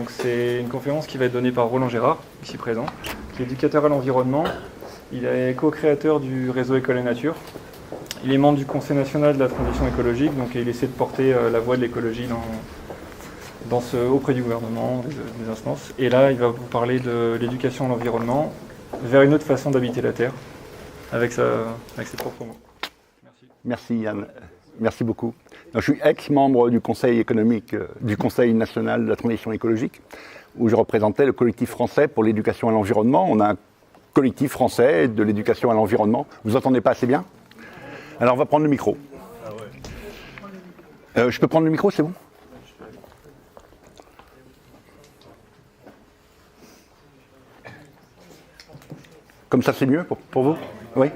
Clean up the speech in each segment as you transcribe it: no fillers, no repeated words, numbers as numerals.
Donc c'est une conférence qui va être donnée par Roland Gérard, ici présent, qui est éducateur à l'environnement. Il est co-créateur du réseau École et Nature. Il est membre du Conseil national de la transition écologique, donc il essaie de porter la voix de l'écologie auprès du gouvernement, des instances. Et là, il va vous parler de l'éducation à l'environnement vers une autre façon d'habiter la Terre, avec ses propres mots. Merci. Merci Yann, merci beaucoup. Je suis ex-membre du Conseil économique, du Conseil national de la transition écologique, où je représentais le collectif français pour l'éducation à l'environnement. On a un collectif français de l'éducation à l'environnement. Vous entendez pas assez bien? Alors on va prendre le micro. Je peux prendre le micro, c'est bon? Comme ça c'est mieux pour vous? Oui.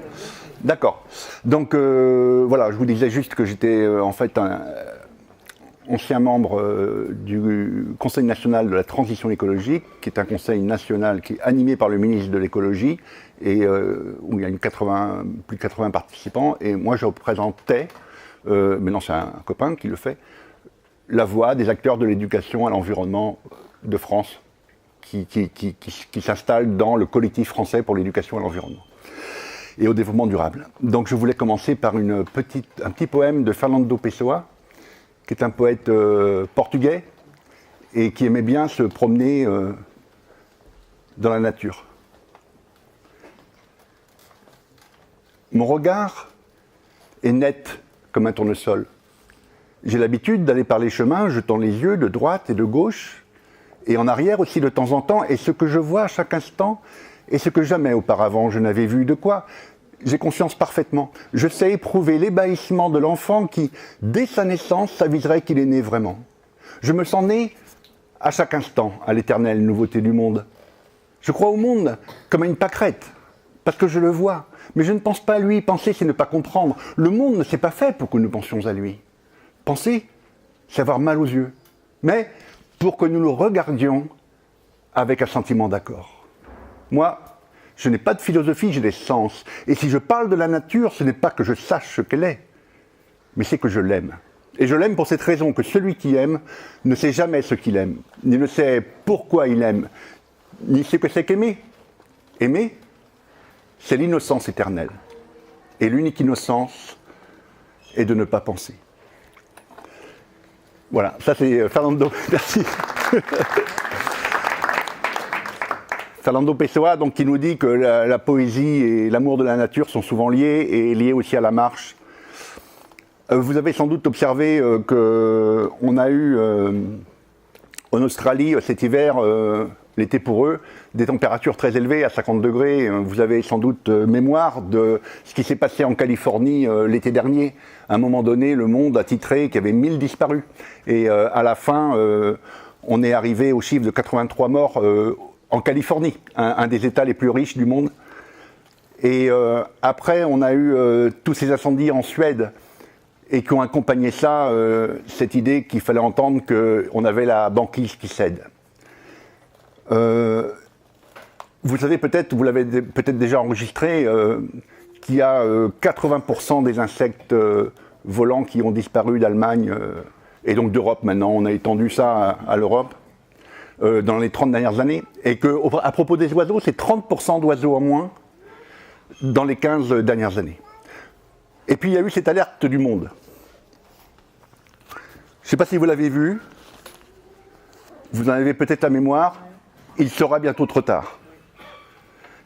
D'accord. Donc voilà, je vous disais juste que j'étais en fait un ancien membre du Conseil national de la transition écologique, qui est un conseil national qui est animé par le ministre de l'écologie, et où il y a plus de 80 participants, et moi je représentais, maintenant c'est un copain qui le fait, la voix des acteurs de l'éducation à l'environnement de France, qui s'installe dans le collectif français pour l'éducation à l'environnement et au développement durable. Donc je voulais commencer par un petit poème de Fernando Pessoa, qui est un poète portugais et qui aimait bien se promener dans la nature. Mon regard est net comme un tournesol. J'ai l'habitude d'aller par les chemins, jetant les yeux de droite et de gauche, et en arrière aussi de temps en temps, et ce que je vois à chaque instant, et ce que jamais auparavant je n'avais vu. De quoi j'ai conscience parfaitement. Je sais éprouver l'ébahissement de l'enfant qui, dès sa naissance, s'aviserait qu'il est né vraiment. Je me sens né à chaque instant à l'éternelle nouveauté du monde. Je crois au monde comme à une pâquerette, parce que je le vois. Mais je ne pense pas à lui. Penser, c'est ne pas comprendre. Le monde ne s'est pas fait pour que nous pensions à lui. Penser, c'est avoir mal aux yeux. Mais pour que nous le regardions avec un sentiment d'accord. Moi, je n'ai pas de philosophie, j'ai des sens. Et si je parle de la nature, ce n'est pas que je sache ce qu'elle est, mais c'est que je l'aime. Et je l'aime pour cette raison, que celui qui aime ne sait jamais ce qu'il aime, ni ne sait pourquoi il aime, ni ce que c'est qu'aimer. Aimer, c'est l'innocence éternelle. Et l'unique innocence est de ne pas penser. Voilà, ça c'est Fernando, merci. Fernando Pessoa, donc, qui nous dit que la poésie et l'amour de la nature sont souvent liés, et liés aussi à la marche. Vous avez sans doute observé qu'on a eu en Australie cet hiver, l'été pour eux, des températures très élevées, à 50 degrés. Vous avez sans doute mémoire de ce qui s'est passé en Californie l'été dernier. À un moment donné, le Monde a titré qu'il y avait 1000 disparus. Et à la fin, on est arrivé au chiffre de 83 morts en Californie, un des États les plus riches du monde. Et après, on a eu tous ces incendies en Suède, et qui ont accompagné ça, cette idée qu'il fallait entendre qu'on avait la banquise qui cède. Vous savez peut-être, vous l'avez peut-être déjà enregistré, qu'il y a 80% des insectes volants qui ont disparu d'Allemagne et donc d'Europe maintenant. On a étendu ça à l'Europe dans les 30 dernières années. Et qu'à propos des oiseaux, c'est 30% d'oiseaux en moins dans les 15 dernières années. Et puis il y a eu cette alerte du Monde. Je ne sais pas si vous l'avez vu, vous en avez peut-être la mémoire, il sera bientôt trop tard.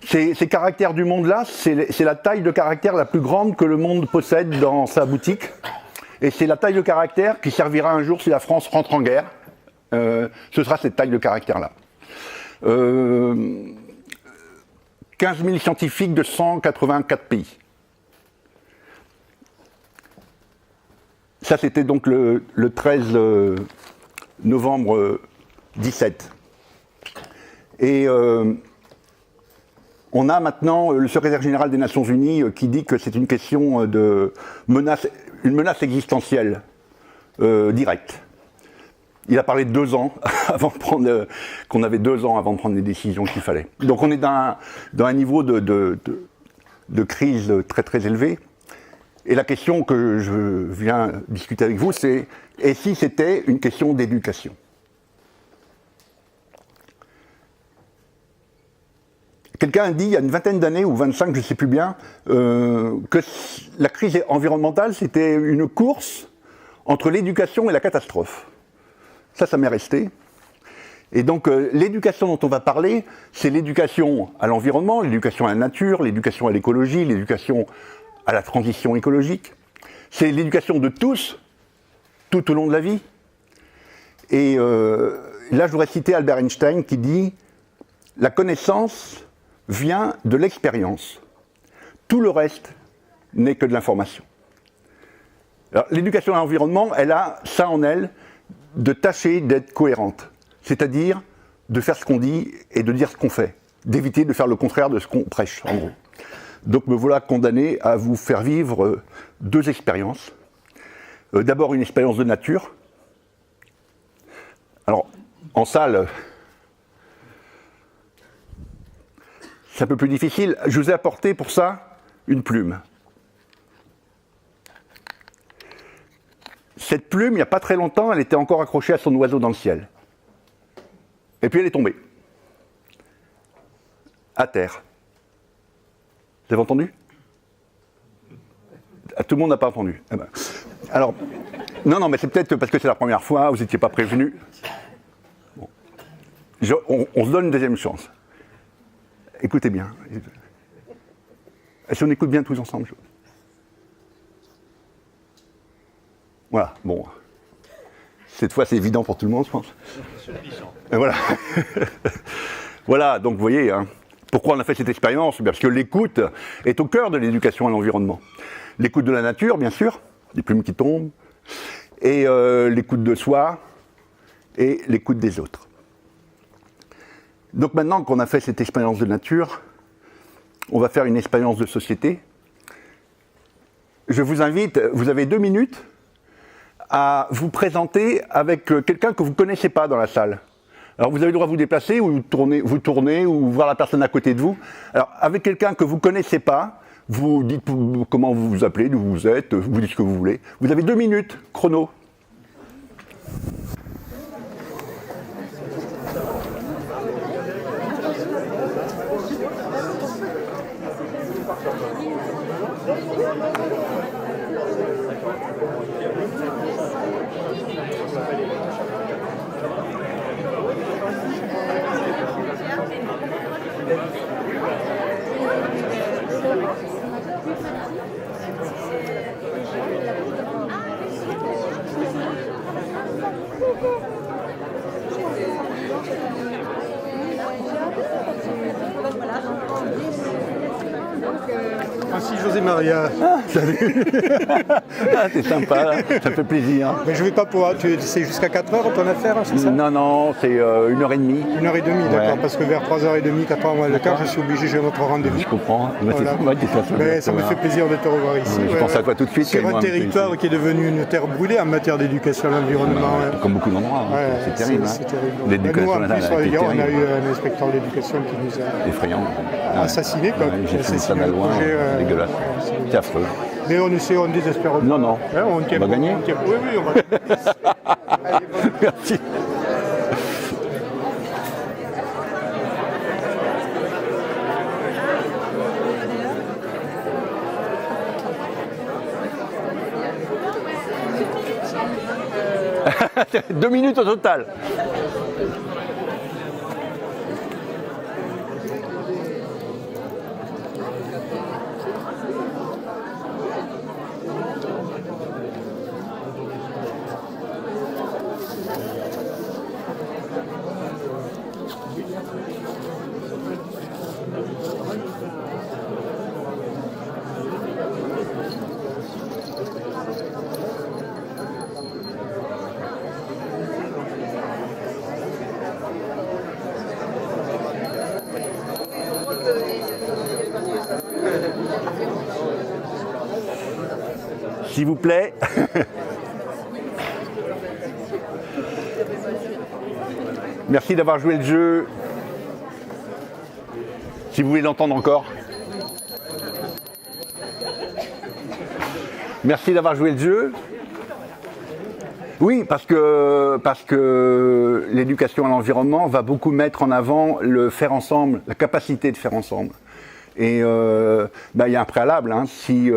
Ces caractères du monde-là, c'est la taille de caractère la plus grande que le monde possède dans sa boutique. Et c'est la taille de caractère qui servira un jour si la France rentre en guerre. Ce sera cette taille de caractère-là. 15 000 scientifiques de 184 pays. Ça, c'était donc le 13 novembre 17. Et on a maintenant le secrétaire général des Nations Unies qui dit que c'est une question de menace, une menace existentielle directe. Il a parlé de 2 ans avant de prendre, qu'on avait 2 ans avant de prendre les décisions qu'il fallait. Donc on est dans un niveau de crise très très élevé. Et la question que je viens discuter avec vous, c'est et si c'était une question d'éducation? quelqu'un a dit il y a une vingtaine d'années, ou 25, je ne sais plus bien, que la crise environnementale, c'était une course entre l'éducation et la catastrophe. Ça m'est resté. Et donc, l'éducation dont on va parler, c'est l'éducation à l'environnement, l'éducation à la nature, l'éducation à l'écologie, l'éducation à la transition écologique. C'est l'éducation de tous, tout au long de la vie. Et là, je voudrais citer Albert Einstein qui dit « La connaissance vient de l'expérience. Tout le reste n'est que de l'information. » Alors, l'éducation à l'environnement, elle a ça en elle, de tâcher d'être cohérente. C'est-à-dire de faire ce qu'on dit et de dire ce qu'on fait. D'éviter de faire le contraire de ce qu'on prêche, en gros. Donc me voilà condamné à vous faire vivre deux expériences. D'abord une expérience de nature. Alors, en salle, c'est un peu plus difficile. Je vous ai apporté pour ça une plume. Cette plume, il n'y a pas très longtemps, elle était encore accrochée à son oiseau dans le ciel. Et puis elle est tombée. À terre. Vous avez entendu ? Tout le monde n'a pas entendu. Eh ben. Alors, non, mais c'est peut-être parce que c'est la première fois, vous n'étiez pas prévenu. Bon. On se donne une deuxième chance. Écoutez bien. Si on écoute bien tous ensemble. Voilà, bon. Cette fois, c'est évident pour tout le monde, je pense. Et voilà. Voilà, donc vous voyez, hein, pourquoi on a fait cette expérience ? Parce que l'écoute est au cœur de l'éducation à l'environnement. L'écoute de la nature, bien sûr, les plumes qui tombent, et l'écoute de soi, et l'écoute des autres. Donc maintenant qu'on a fait cette expérience de nature, on va faire une expérience de société. Je vous invite, vous avez 2 minutes, à vous présenter avec quelqu'un que vous ne connaissez pas dans la salle. Alors vous avez le droit de vous déplacer, ou vous tourner, ou voir la personne à côté de vous. Alors avec quelqu'un que vous ne connaissez pas, vous dites comment vous vous appelez, d'où vous êtes, vous dites ce que vous voulez. Vous avez 2 minutes, chrono. Merci José Maria. Salut. C'est sympa, ça me fait plaisir. Mais je ne vais pas pouvoir. C'est jusqu'à 4h ton affaire, c'est ça ? Non, c'est 1h30. 1h30, d'accord, Ouais. parce que vers 3h30, 4h moins le quart, je suis obligé, j'ai un autre rendez-vous. Je comprends. Mais Voilà. c'est normal que ça soit Mais bien, ça me fait plaisir de te revoir ici. Je pense à toi tout de suite. Sur moi, un territoire qui est devenu une terre brûlée en matière d'éducation à l'environnement. Comme beaucoup d'endroits, hein. Ouais, c'est terrible. c'est terrible. L'éducation Nous, en nationale plus, a été hier, on a terrible. eu un inspecteur de l'éducation qui nous a Effrayant. assassinés. Quoi. J'ai fait ça Assassiné de le loin, projet, dégueulasse. C'est affreux. Mais on désespère pas. Non. Hein, on va gagner. Oui, on va gagner. Allez, bonne Merci. Deux minutes au total. S'il vous plaît. Merci d'avoir joué le jeu. Si vous voulez l'entendre encore. Merci d'avoir joué le jeu. Oui, parce que l'éducation à l'environnement va beaucoup mettre en avant le faire ensemble, la capacité de faire ensemble. Et il y a un préalable. Hein. Si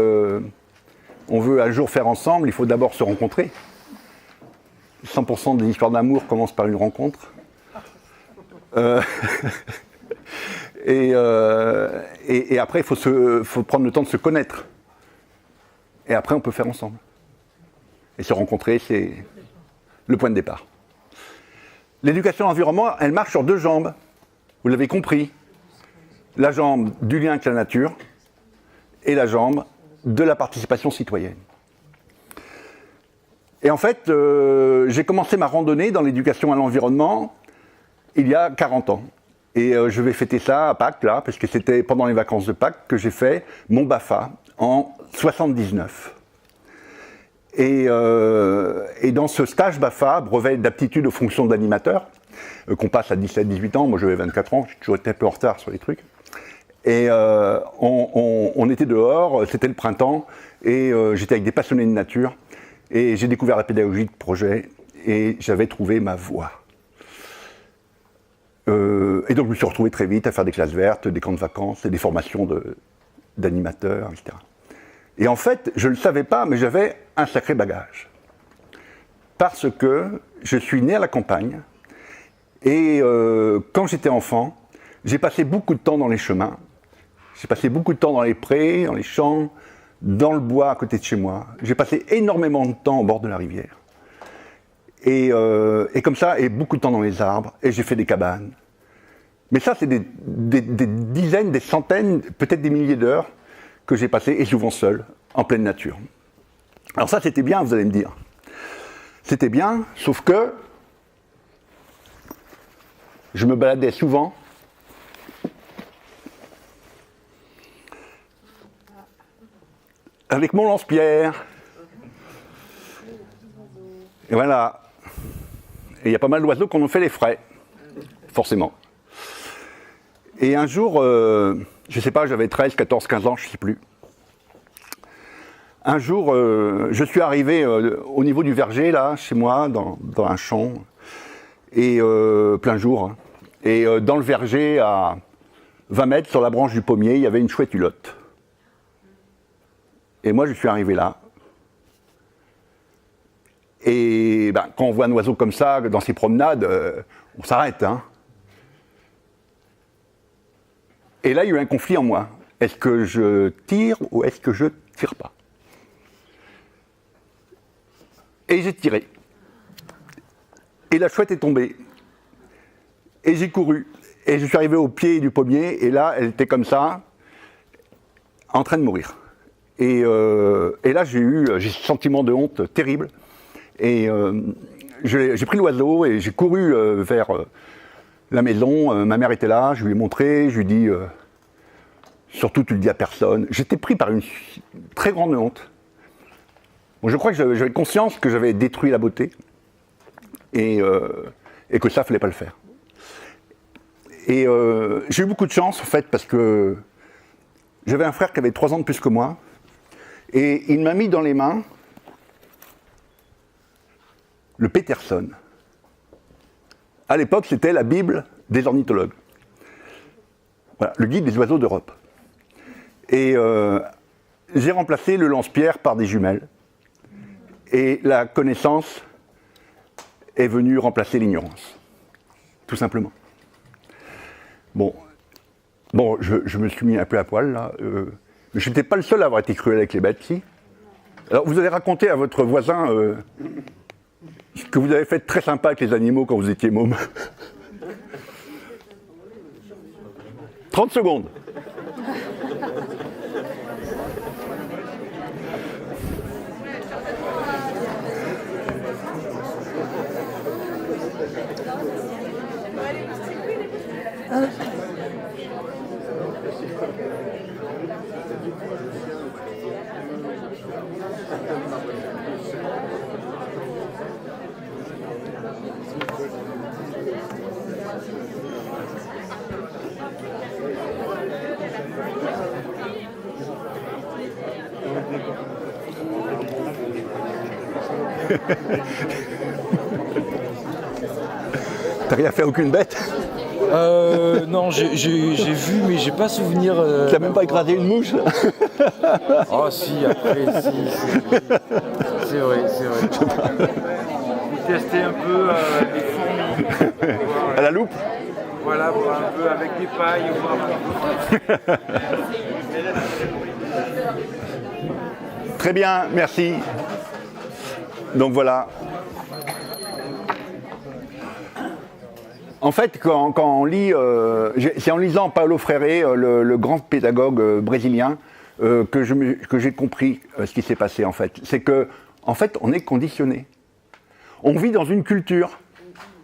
on veut un jour faire ensemble, il faut d'abord se rencontrer. 100% des histoires d'amour commencent par une rencontre. Et après, il faut prendre le temps de se connaître. Et après, on peut faire ensemble. Et se rencontrer, c'est le point de départ. L'éducation à l'environnement, elle marche sur deux jambes. Vous l'avez compris. La jambe du lien avec la nature et la jambe de la participation citoyenne. Et en fait, j'ai commencé ma randonnée dans l'éducation à l'environnement il y a 40 ans. Et je vais fêter ça à Pâques, là, parce que c'était pendant les vacances de Pâques que j'ai fait mon BAFA en 79. Et dans ce stage BAFA, brevet d'aptitude aux fonctions d'animateur, qu'on passe à 17-18 ans, moi j'avais 24 ans, j'ai toujours été un peu en retard sur les trucs. Et on était dehors, c'était le printemps, et j'étais avec des passionnés de nature, et j'ai découvert la pédagogie de projet, et j'avais trouvé ma voie. Et donc je me suis retrouvé très vite à faire des classes vertes, des camps de vacances, et des formations d'animateurs, etc. Et en fait, je ne le savais pas, mais j'avais un sacré bagage. Parce que je suis né à la campagne, et quand j'étais enfant, j'ai passé beaucoup de temps dans les chemins, j'ai passé beaucoup de temps dans les prés, dans les champs, dans le bois à côté de chez moi. J'ai passé énormément de temps au bord de la rivière. Et comme ça, et beaucoup de temps dans les arbres, et j'ai fait des cabanes. Mais ça, c'est des dizaines, des centaines, peut-être des milliers d'heures que j'ai passées, et souvent seul, en pleine nature. Alors ça, c'était bien, vous allez me dire. C'était bien, sauf que je me baladais souvent avec mon lance-pierre. Et voilà. Et il y a pas mal d'oiseaux qui en ont fait les frais, forcément. Et un jour, je ne sais pas, j'avais 13, 14, 15 ans, je ne sais plus. Un jour, je suis arrivé au niveau du verger, là, chez moi, dans un champ, et plein jour. Hein. Et dans le verger, à 20 mètres, sur la branche du pommier, il y avait une chouette hulotte. Et moi, je suis arrivé là. Et quand on voit un oiseau comme ça, dans ses promenades, on s'arrête. Hein. Et là, il y a eu un conflit en moi. Est-ce que je tire ou est-ce que je tire pas? Et j'ai tiré. Et la chouette est tombée. Et j'ai couru. Et je suis arrivé au pied du pommier. Et là, elle était comme ça, en train de mourir. Et là, j'ai ce sentiment de honte terrible. Et j'ai pris l'oiseau et j'ai couru vers la maison. Ma mère était là, je lui ai montré, je lui ai dit surtout tu le dis à personne. J'étais pris par une très grande honte. Bon, je crois que j'avais conscience que j'avais détruit la beauté et que ça, il ne fallait pas le faire. Et j'ai eu beaucoup de chance en fait parce que j'avais un frère qui avait 3 ans de plus que moi et il m'a mis dans les mains le Peterson. À l'époque, c'était la Bible des ornithologues. Voilà, le guide des oiseaux d'Europe. Et j'ai remplacé le lance-pierre par des jumelles. Et la connaissance est venue remplacer l'ignorance. Tout simplement. Bon, je me suis mis un peu à poil, là. Mais je n'étais pas le seul à avoir été cruel avec les bêtes, si. Alors, vous allez raconter à votre voisin ce que vous avez fait de très sympa avec les animaux quand vous étiez môme. 30 secondes. T'as rien fait à aucune bête? Non, j'ai vu, mais j'ai pas souvenir. T'as même pas écrasé une mouche? Oh si, après, si. C'est vrai. Vous testez un peu les fourmis. À la loupe? Voilà, voir un peu avec des pailles. Voir. Très bien, merci. Donc voilà. En fait, quand on lit, c'est en lisant Paulo Freire, le grand pédagogue brésilien, que j'ai compris ce qui s'est passé en fait. C'est que, en fait, on est conditionné. On vit dans une culture.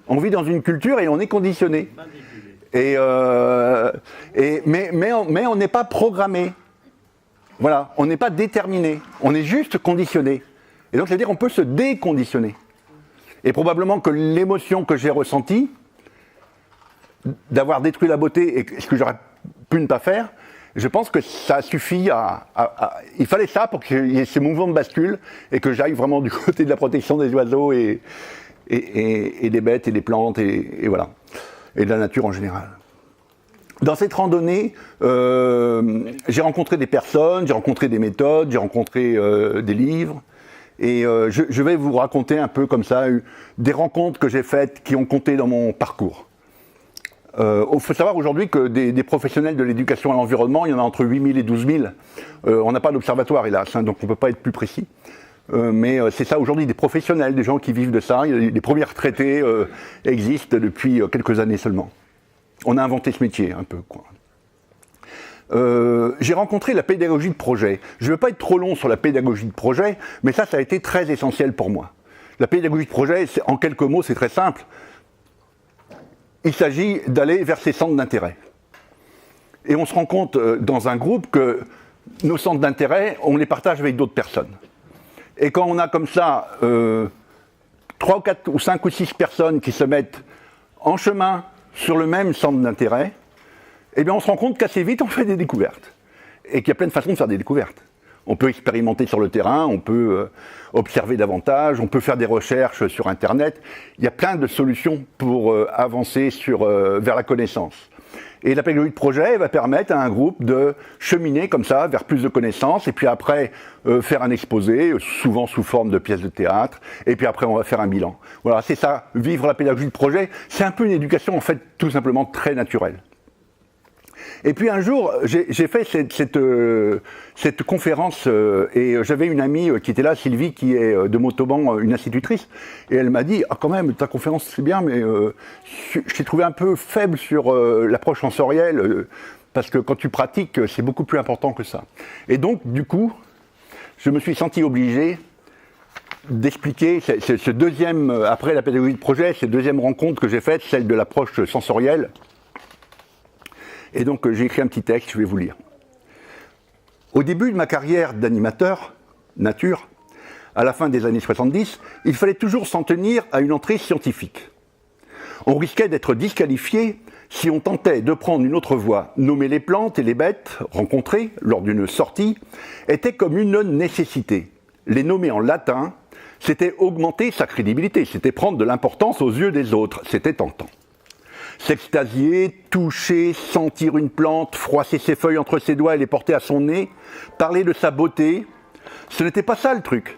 On vit dans une culture et on est conditionné. Mais on n'est pas programmé. Voilà, on n'est pas déterminé. On est juste conditionné. Et donc, c'est-à-dire, on peut se déconditionner. Et probablement que l'émotion que j'ai ressentie, d'avoir détruit la beauté et ce que j'aurais pu ne pas faire, je pense que ça suffit il fallait ça pour qu'il y ait ces mouvements de bascule et que j'aille vraiment du côté de la protection des oiseaux et des bêtes et des plantes et voilà, et de la nature en général. Dans cette randonnée, j'ai rencontré des personnes, j'ai rencontré des méthodes, j'ai rencontré des livres. Et je vais vous raconter un peu comme ça des rencontres que j'ai faites qui ont compté dans mon parcours. Il faut savoir aujourd'hui que des professionnels de l'éducation à l'environnement, il y en a entre 8 000 et 12 000. On n'a pas d'observatoire, hélas, donc on ne peut pas être plus précis. Mais c'est ça aujourd'hui, des professionnels, des gens qui vivent de ça. Les premiers retraités existent depuis quelques années seulement. On a inventé ce métier un peu, quoi. J'ai rencontré la pédagogie de projet. Je ne veux pas être trop long sur la pédagogie de projet, mais ça a été très essentiel pour moi. La pédagogie de projet, en quelques mots, c'est très simple. Il s'agit d'aller vers ses centres d'intérêt. Et on se rend compte dans un groupe que nos centres d'intérêt, on les partage avec d'autres personnes. Et quand on a comme ça 3 ou 4 ou 5 ou 6 personnes qui se mettent en chemin sur le même centre d'intérêt, eh bien on se rend compte qu'assez vite on fait des découvertes. Et qu'il y a plein de façons de faire des découvertes. On peut expérimenter sur le terrain, on peut observer davantage, on peut faire des recherches sur Internet. Il y a plein de solutions pour avancer vers la connaissance. Et la pédagogie de projet va permettre à un groupe de cheminer comme ça vers plus de connaissances, et puis après faire un exposé, souvent sous forme de pièces de théâtre, et puis après on va faire un bilan. Voilà, c'est ça, vivre la pédagogie de projet, c'est un peu une éducation en fait tout simplement très naturelle. Et puis un jour, j'ai fait cette conférence et j'avais une amie qui était là, Sylvie, qui est de Montauban, une institutrice, et elle m'a dit « Ah quand même, ta conférence c'est bien, mais je t'ai trouvé un peu faible sur l'approche sensorielle, parce que quand tu pratiques, c'est beaucoup plus important que ça. » Et donc, du coup, je me suis senti obligé d'expliquer ce deuxième, après la pédagogie de projet, cette deuxième rencontre que j'ai faite, celle de l'approche sensorielle. Et donc j'ai écrit un petit texte, je vais vous lire. Au début de ma carrière d'animateur nature, à la fin des années 70, il fallait toujours s'en tenir à une entrée scientifique. On risquait d'être disqualifié si on tentait de prendre une autre voie. Nommer les plantes et les bêtes rencontrées lors d'une sortie était comme une nécessité. Les nommer en latin, c'était augmenter sa crédibilité, c'était prendre de l'importance aux yeux des autres, c'était tentant. S'extasier, toucher, sentir une plante, froisser ses feuilles entre ses doigts et les porter à son nez, parler de sa beauté, ce n'était pas ça le truc.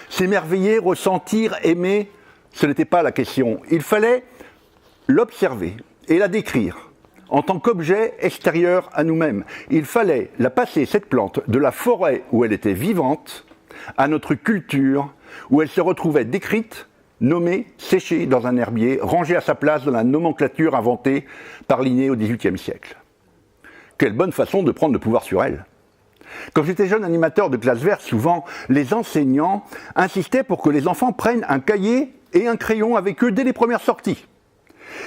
S'émerveiller, ressentir, aimer, ce n'était pas la question. Il fallait l'observer et la décrire en tant qu'objet extérieur à nous-mêmes. Il fallait la passer, cette plante, de la forêt où elle était vivante à notre culture où elle se retrouvait décrite, nommée, séchée dans un herbier, rangée à sa place dans la nomenclature inventée par Linné au XVIIIe siècle. Quelle bonne façon de prendre le pouvoir sur elle. Quand j'étais jeune animateur de classe verte, souvent, les enseignants insistaient pour que les enfants prennent un cahier et un crayon avec eux dès les premières sorties.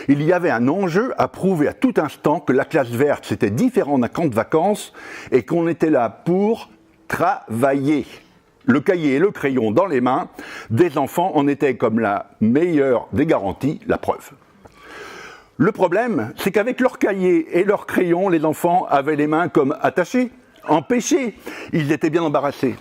Il y avait un enjeu à prouver à tout instant que la classe verte, c'était différent d'un camp de vacances et qu'on était là pour travailler. Le cahier et le crayon dans les mains des enfants en étaient comme la meilleure des garanties, la preuve. Le problème, c'est qu'avec leur cahier et leur crayon, les enfants avaient les mains comme attachées, empêchées. Ils étaient bien embarrassés.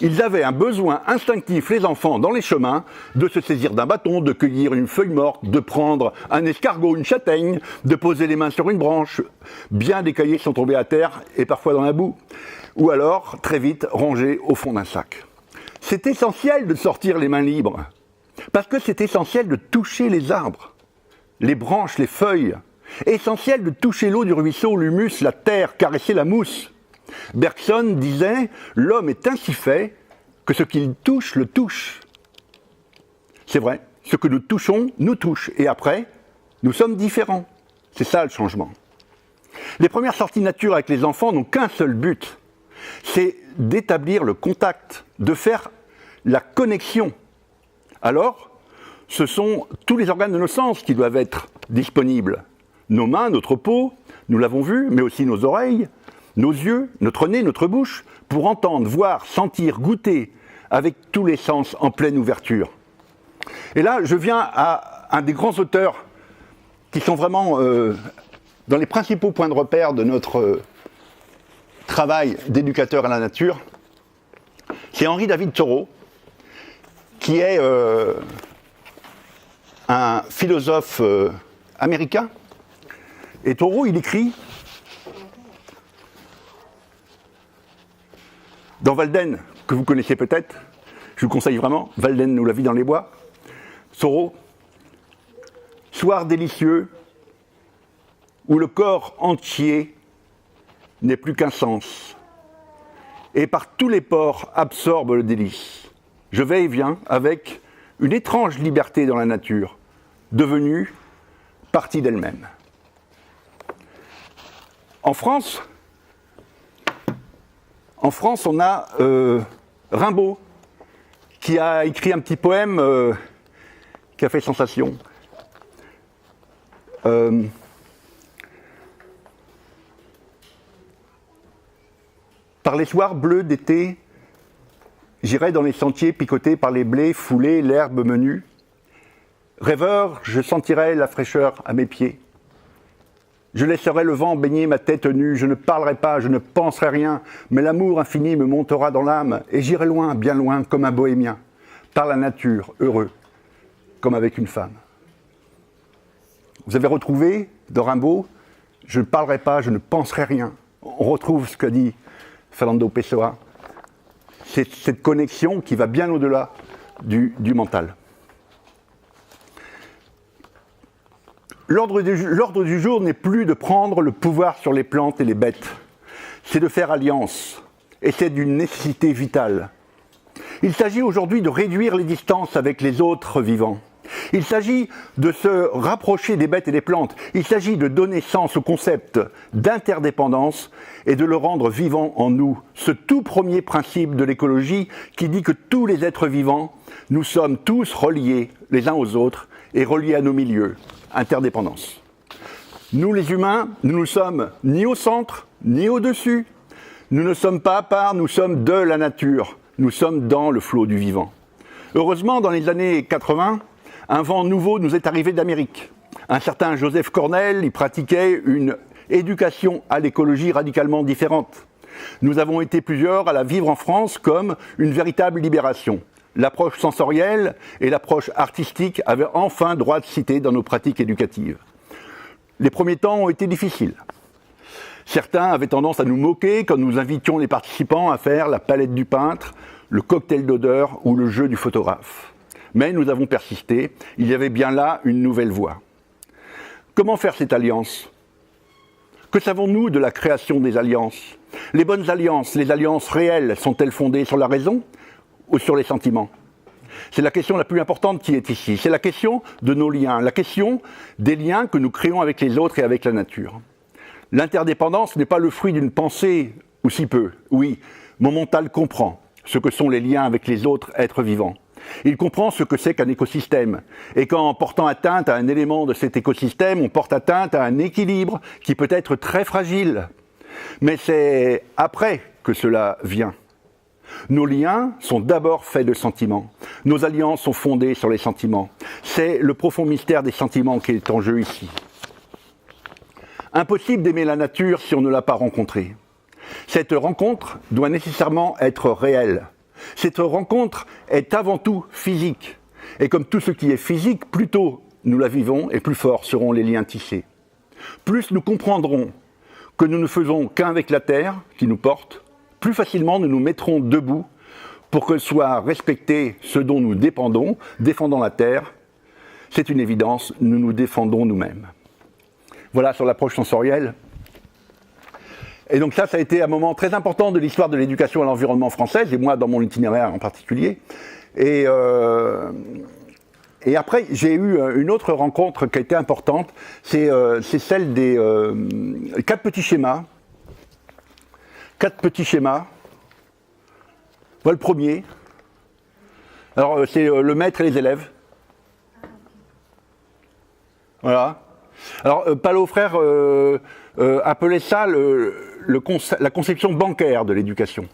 Ils avaient un besoin instinctif, les enfants, dans les chemins, de se saisir d'un bâton, de cueillir une feuille morte, de prendre un escargot, une châtaigne, de poser les mains sur une branche. Bien des cahiers sont tombés à terre et parfois dans la boue. Ou alors, très vite, rangés au fond d'un sac. C'est essentiel de sortir les mains libres, parce que c'est essentiel de toucher les arbres, les branches, les feuilles. Essentiel de toucher l'eau du ruisseau, l'humus, la terre, caresser la mousse. Bergson disait « L'homme est ainsi fait que ce qu'il touche le touche ». C'est vrai, ce que nous touchons nous touche, et après, nous sommes différents. C'est ça le changement. Les premières sorties nature avec les enfants n'ont qu'un seul but, c'est d'établir le contact, de faire la connexion. Alors, ce sont tous les organes de nos sens qui doivent être disponibles. Nos mains, notre peau, nous l'avons vu, mais aussi nos oreilles, nos yeux, notre nez, notre bouche, pour entendre, voir, sentir, goûter, avec tous les sens en pleine ouverture. Et là, je viens à un des grands auteurs qui sont vraiment dans les principaux points de repère de notre travail d'éducateur à la nature. C'est Henri David Thoreau, qui est un philosophe américain. Et Thoreau, il écrit dans Walden, que vous connaissez peut-être, je vous conseille vraiment, Walden ou La vie dans les bois, Thoreau, soir délicieux, où le corps entier n'est plus qu'un sens, et par tous les pores absorbe le délice. Je vais et viens avec une étrange liberté dans la nature, devenue partie d'elle-même. En France, on a Rimbaud, qui a écrit un petit poème qui a fait sensation. Par les soirs bleus d'été, j'irai dans les sentiers picotés par les blés, foulés, l'herbe menue. Rêveur, je sentirai la fraîcheur à mes pieds. Je laisserai le vent baigner ma tête nue, je ne parlerai pas, je ne penserai rien, mais l'amour infini me montera dans l'âme, et j'irai loin, bien loin, comme un bohémien, par la nature, heureux, comme avec une femme. Vous avez retrouvé, dans Rimbaud, je ne parlerai pas, je ne penserai rien. On retrouve ce qu'a dit Fernando Pessoa. C'est cette connexion qui va bien au-delà du mental. L'ordre du jour n'est plus de prendre le pouvoir sur les plantes et les bêtes. C'est de faire alliance. Et c'est d'une nécessité vitale. Il s'agit aujourd'hui de réduire les distances avec les autres vivants. Il s'agit de se rapprocher des bêtes et des plantes. Il s'agit de donner sens au concept d'interdépendance et de le rendre vivant en nous. Ce tout premier principe de l'écologie qui dit que tous les êtres vivants, nous sommes tous reliés les uns aux autres et reliés à nos milieux. Interdépendance. Nous les humains, nous ne sommes ni au centre, ni au-dessus. Nous ne sommes pas à part, nous sommes de la nature. Nous sommes dans le flot du vivant. Heureusement, dans les années 80, un vent nouveau nous est arrivé d'Amérique. Un certain Joseph Cornell y pratiquait une éducation à l'écologie radicalement différente. Nous avons été plusieurs à la vivre en France comme une véritable libération. L'approche sensorielle et l'approche artistique avaient enfin droit de citer dans nos pratiques éducatives. Les premiers temps ont été difficiles. Certains avaient tendance à nous moquer quand nous invitions les participants à faire la palette du peintre, le cocktail d'odeur ou le jeu du photographe. Mais nous avons persisté, il y avait bien là une nouvelle voie. Comment faire cette alliance ? Que savons-nous de la création des alliances ? Les bonnes alliances, les alliances réelles, sont-elles fondées sur la raison ou sur les sentiments ? C'est la question la plus importante qui est ici. C'est la question de nos liens, la question des liens que nous créons avec les autres et avec la nature. L'interdépendance n'est pas le fruit d'une pensée, ou si peu. Oui, mon mental comprend ce que sont les liens avec les autres êtres vivants. Il comprend ce que c'est qu'un écosystème. Et qu'en portant atteinte à un élément de cet écosystème, on porte atteinte à un équilibre qui peut être très fragile. Mais c'est après que cela vient. Nos liens sont d'abord faits de sentiments. Nos alliances sont fondées sur les sentiments. C'est le profond mystère des sentiments qui est en jeu ici. Impossible d'aimer la nature si on ne l'a pas rencontrée. Cette rencontre doit nécessairement être réelle. Cette rencontre est avant tout physique. Et comme tout ce qui est physique, plus tôt nous la vivons et plus forts seront les liens tissés. Plus nous comprendrons que nous ne faisons qu'un avec la terre qui nous porte, plus facilement nous nous mettrons debout pour que soit respecté ce dont nous dépendons, défendant la terre. C'est une évidence, nous nous défendons nous-mêmes. Voilà sur l'approche sensorielle. Et donc ça a été un moment très important de l'histoire de l'éducation à l'environnement française, et moi dans mon itinéraire en particulier. Et après, j'ai eu une autre rencontre qui a été importante, c'est celle des 4 petits schémas. 4 petits schémas. Voilà le premier. Alors, c'est le maître et les élèves. Voilà. Alors, Palot frère appelait ça la conception bancaire de l'éducation.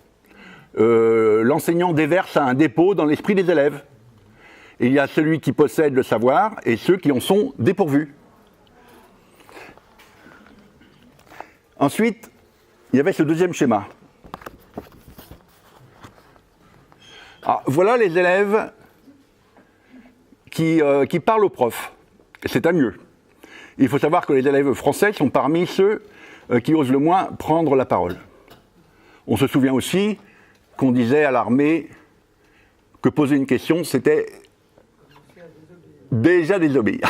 L'enseignant déverse un dépôt dans l'esprit des élèves. Et il y a celui qui possède le savoir et ceux qui en sont dépourvus. Ensuite, il y avait ce deuxième schéma. Alors, voilà les élèves qui parlent aux profs. C'est à mieux. Il faut savoir que les élèves français sont parmi ceux qui osent le moins prendre la parole. On se souvient aussi qu'on disait à l'armée que poser une question, c'était déjà désobéir.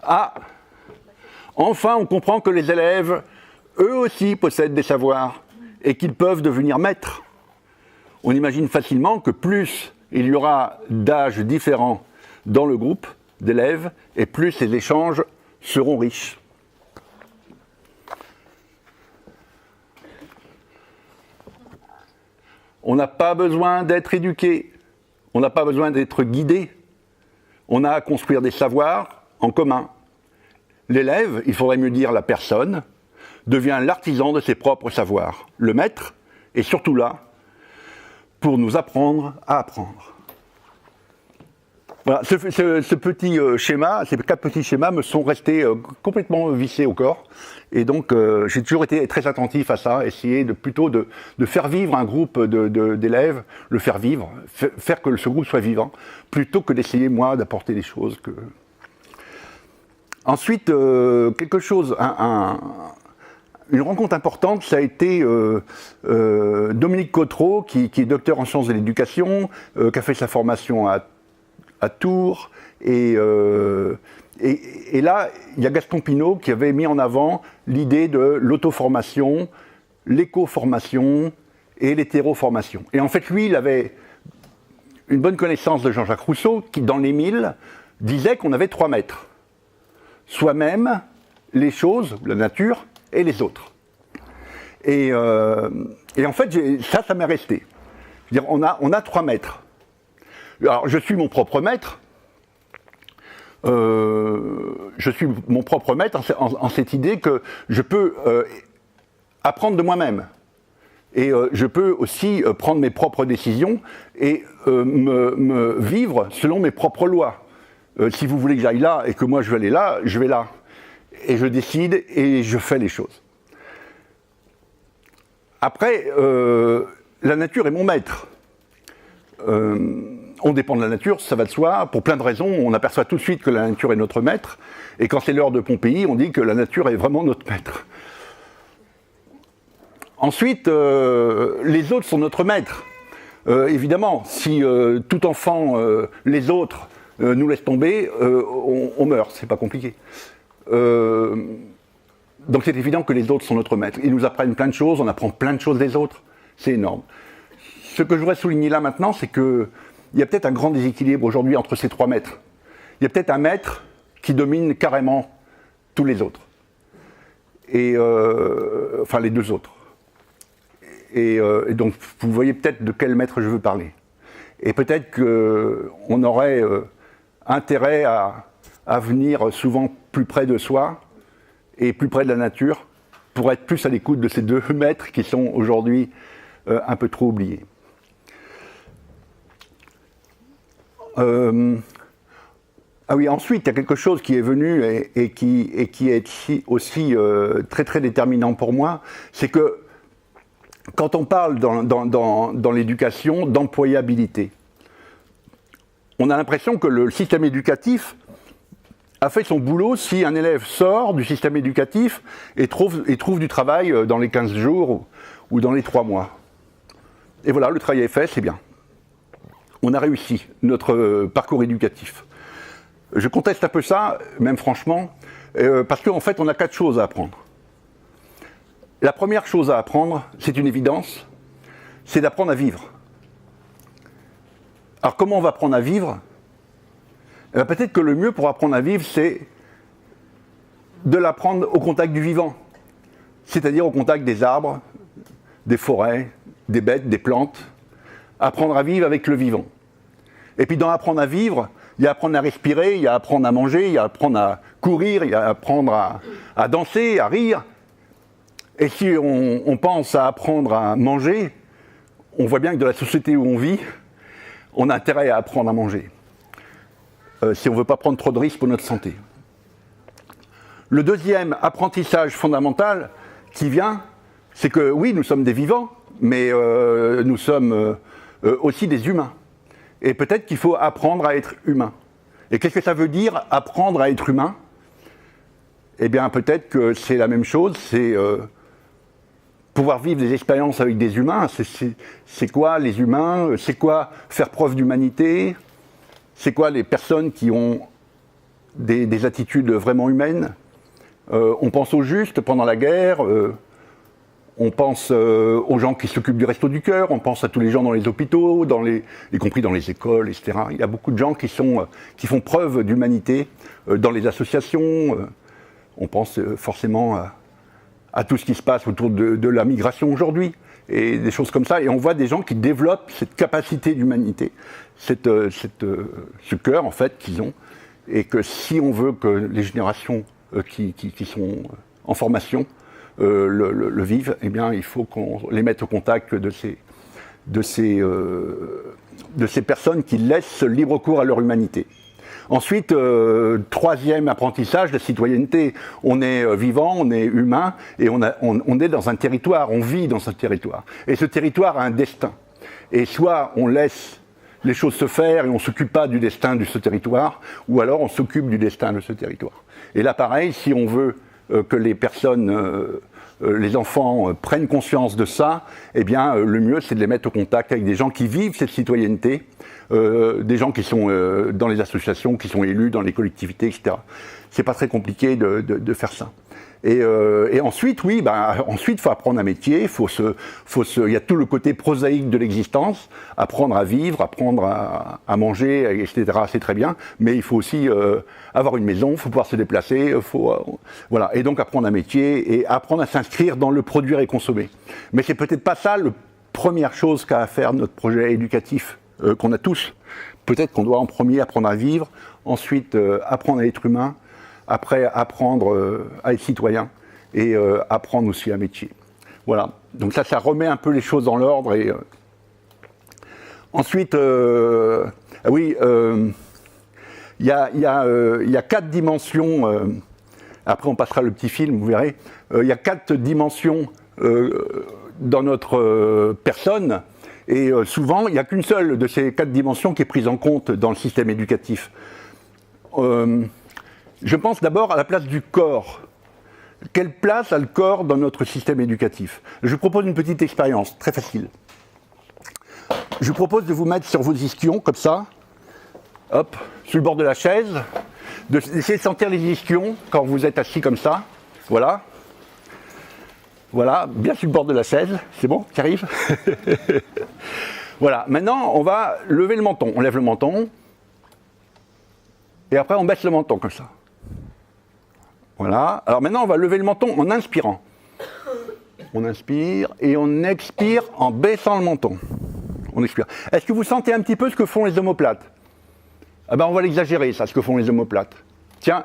Ah, enfin on comprend que les élèves, eux aussi, possèdent des savoirs et qu'ils peuvent devenir maîtres. On imagine facilement que plus il y aura d'âges différents dans le groupe d'élèves et plus les échanges seront riches. On n'a pas besoin d'être éduqué, on n'a pas besoin d'être guidé, on a à construire des savoirs en commun. L'élève, il faudrait mieux dire la personne, devient l'artisan de ses propres savoirs. Le maître est surtout là pour nous apprendre à apprendre. Voilà, ce petit schéma, ces 4 petits schémas me sont restés complètement vissés au corps. Et donc, j'ai toujours été très attentif à ça, essayer plutôt de faire vivre un groupe d'élèves, le faire vivre, faire que ce groupe soit vivant, plutôt que d'essayer, moi, d'apporter des choses que... Ensuite, quelque chose, une rencontre importante, ça a été Dominique Cotreau, qui est docteur en sciences de l'éducation, qui a fait sa formation à Tours, et là, il y a Gaston Pinault qui avait mis en avant l'idée de l'auto-formation, l'éco-formation et l'hétéro-formation. Et en fait, lui, il avait une bonne connaissance de Jean-Jacques Rousseau, qui, dans l'Émile, disait qu'on avait 3 maîtres. Soi-même, les choses, la nature, et les autres. Et en fait, ça m'est resté. Je veux dire, on a 3 maîtres. Alors, je suis mon propre maître. Je suis mon propre maître en cette idée que je peux apprendre de moi-même. Et je peux aussi prendre mes propres décisions et me vivre selon mes propres lois. Si vous voulez que j'aille là et que moi je vais aller là, je vais là. Et je décide et je fais les choses. Après, la nature est mon maître. On dépend de la nature, ça va de soi. Pour plein de raisons, on aperçoit tout de suite que la nature est notre maître. Et quand c'est l'heure de Pompéi, on dit que la nature est vraiment notre maître. Ensuite, les autres sont notre maître. Évidemment, si tout enfant, les autres, nous laissent tomber, on meurt, c'est pas compliqué. Donc c'est évident que les autres sont notre maître. Ils nous apprennent plein de choses, on apprend plein de choses des autres. C'est énorme. Ce que je voudrais souligner là maintenant, c'est qu'il y a peut-être un grand déséquilibre aujourd'hui entre ces 3 maîtres. Il y a peut-être un maître qui domine carrément tous les autres. Et enfin les 2 autres. Et donc vous voyez peut-être de quel maître je veux parler. Et peut-être qu'on aurait intérêt à venir souvent plus près de soi et plus près de la nature pour être plus à l'écoute de ces 2 maîtres qui sont aujourd'hui un peu trop oubliés. Ah oui, ensuite, il y a quelque chose qui est venu et qui est aussi très très déterminant pour moi, c'est que quand on parle dans l'éducation d'employabilité, on a l'impression que le système éducatif a fait son boulot si un élève sort du système éducatif et trouve du travail dans les 15 jours ou dans les 3 mois. Et voilà, le travail est fait, c'est bien. On a réussi notre parcours éducatif. Je conteste un peu ça, même franchement, parce qu'en fait, on a 4 choses à apprendre. La première chose à apprendre, c'est une évidence, c'est d'apprendre à vivre. Alors comment on va apprendre à vivre ? Eh bien, peut-être que le mieux pour apprendre à vivre, c'est de l'apprendre au contact du vivant, c'est-à-dire au contact des arbres, des forêts, des bêtes, des plantes. Apprendre à vivre avec le vivant. Et puis dans apprendre à vivre, il y a apprendre à respirer, il y a apprendre à manger, il y a apprendre à courir, il y a apprendre à danser, à rire. Et si on pense à apprendre à manger, on voit bien que dans la société où on vit, on a intérêt à apprendre à manger. Si on ne veut pas prendre trop de risques pour notre santé. Le deuxième apprentissage fondamental qui vient, c'est que oui, nous sommes des vivants, mais nous sommes aussi des humains. Et peut-être qu'il faut apprendre à être humain. Et qu'est-ce que ça veut dire, apprendre à être humain ? Eh bien, peut-être que c'est la même chose, c'est pouvoir vivre des expériences avec des humains. C'est quoi les humains ? C'est quoi faire preuve d'humanité ? C'est quoi les personnes qui ont des attitudes vraiment humaines ? On pense aux justes pendant la guerre, on pense aux gens qui s'occupent du resto du cœur, on pense à tous les gens dans les hôpitaux, y compris dans les écoles, etc. Il y a beaucoup de gens qui font preuve d'humanité dans les associations. On pense forcément à tout ce qui se passe autour de la migration aujourd'hui, et des choses comme ça. Et on voit des gens qui développent cette capacité d'humanité, ce cœur en fait qu'ils ont, et que si on veut que les générations qui sont en formation le vivent, eh bien il faut qu'on les mette au contact de ces personnes qui laissent libre cours à leur humanité. Ensuite, troisième apprentissage, la citoyenneté. On est vivant, on est humain, et on est dans un territoire, on vit dans un territoire. Et ce territoire a un destin. Et soit on laisse les choses se faire et on ne s'occupe pas du destin de ce territoire, ou alors on s'occupe du destin de ce territoire. Et là, pareil, si on veut que les personnes, les enfants prennent conscience de ça, eh bien, le mieux, c'est de les mettre au contact avec des gens qui vivent cette citoyenneté, des gens qui sont dans les associations, qui sont élus dans les collectivités, etc. C'est pas très compliqué de faire ça. Et ensuite, oui, ensuite, faut apprendre un métier, il y a tout le côté prosaïque de l'existence, apprendre à vivre, apprendre à manger, etc. C'est très bien, mais il faut aussi avoir une maison, il faut pouvoir se déplacer, voilà. Et donc apprendre un métier et apprendre à s'inscrire dans le produire et consommer. Mais c'est peut-être pas ça la première chose qu'a à faire notre projet éducatif qu'on a tous. Peut-être qu'on doit en premier apprendre à vivre, ensuite apprendre à être humain, après apprendre à être citoyen et apprendre aussi un métier. Voilà, donc ça remet un peu les choses dans l'ordre. Et ensuite, oui, il y a 4 dimensions, après on passera le petit film, vous verrez, il y a 4 dimensions dans notre personne, et souvent il n'y a qu'une seule de ces 4 dimensions qui est prise en compte dans le système éducatif. Je pense d'abord à la place du corps. Quelle place a le corps dans notre système éducatif ? Je vous propose une petite expérience, très facile. Je vous propose de vous mettre sur vos ischions, comme ça, hop, sur le bord de la chaise, d'essayer de sentir les ischions quand vous êtes assis comme ça, voilà. Voilà, bien sur le bord de la chaise, c'est bon, tu arrives ? Voilà, maintenant on va lever le menton, on lève le menton, et après on baisse le menton comme ça. Voilà. Alors maintenant, on va lever le menton en inspirant. On inspire et on expire en baissant le menton. On expire. Est-ce que vous sentez un petit peu ce que font les omoplates ? Ah ben, on va l'exagérer, ça, ce que font les omoplates. Tiens,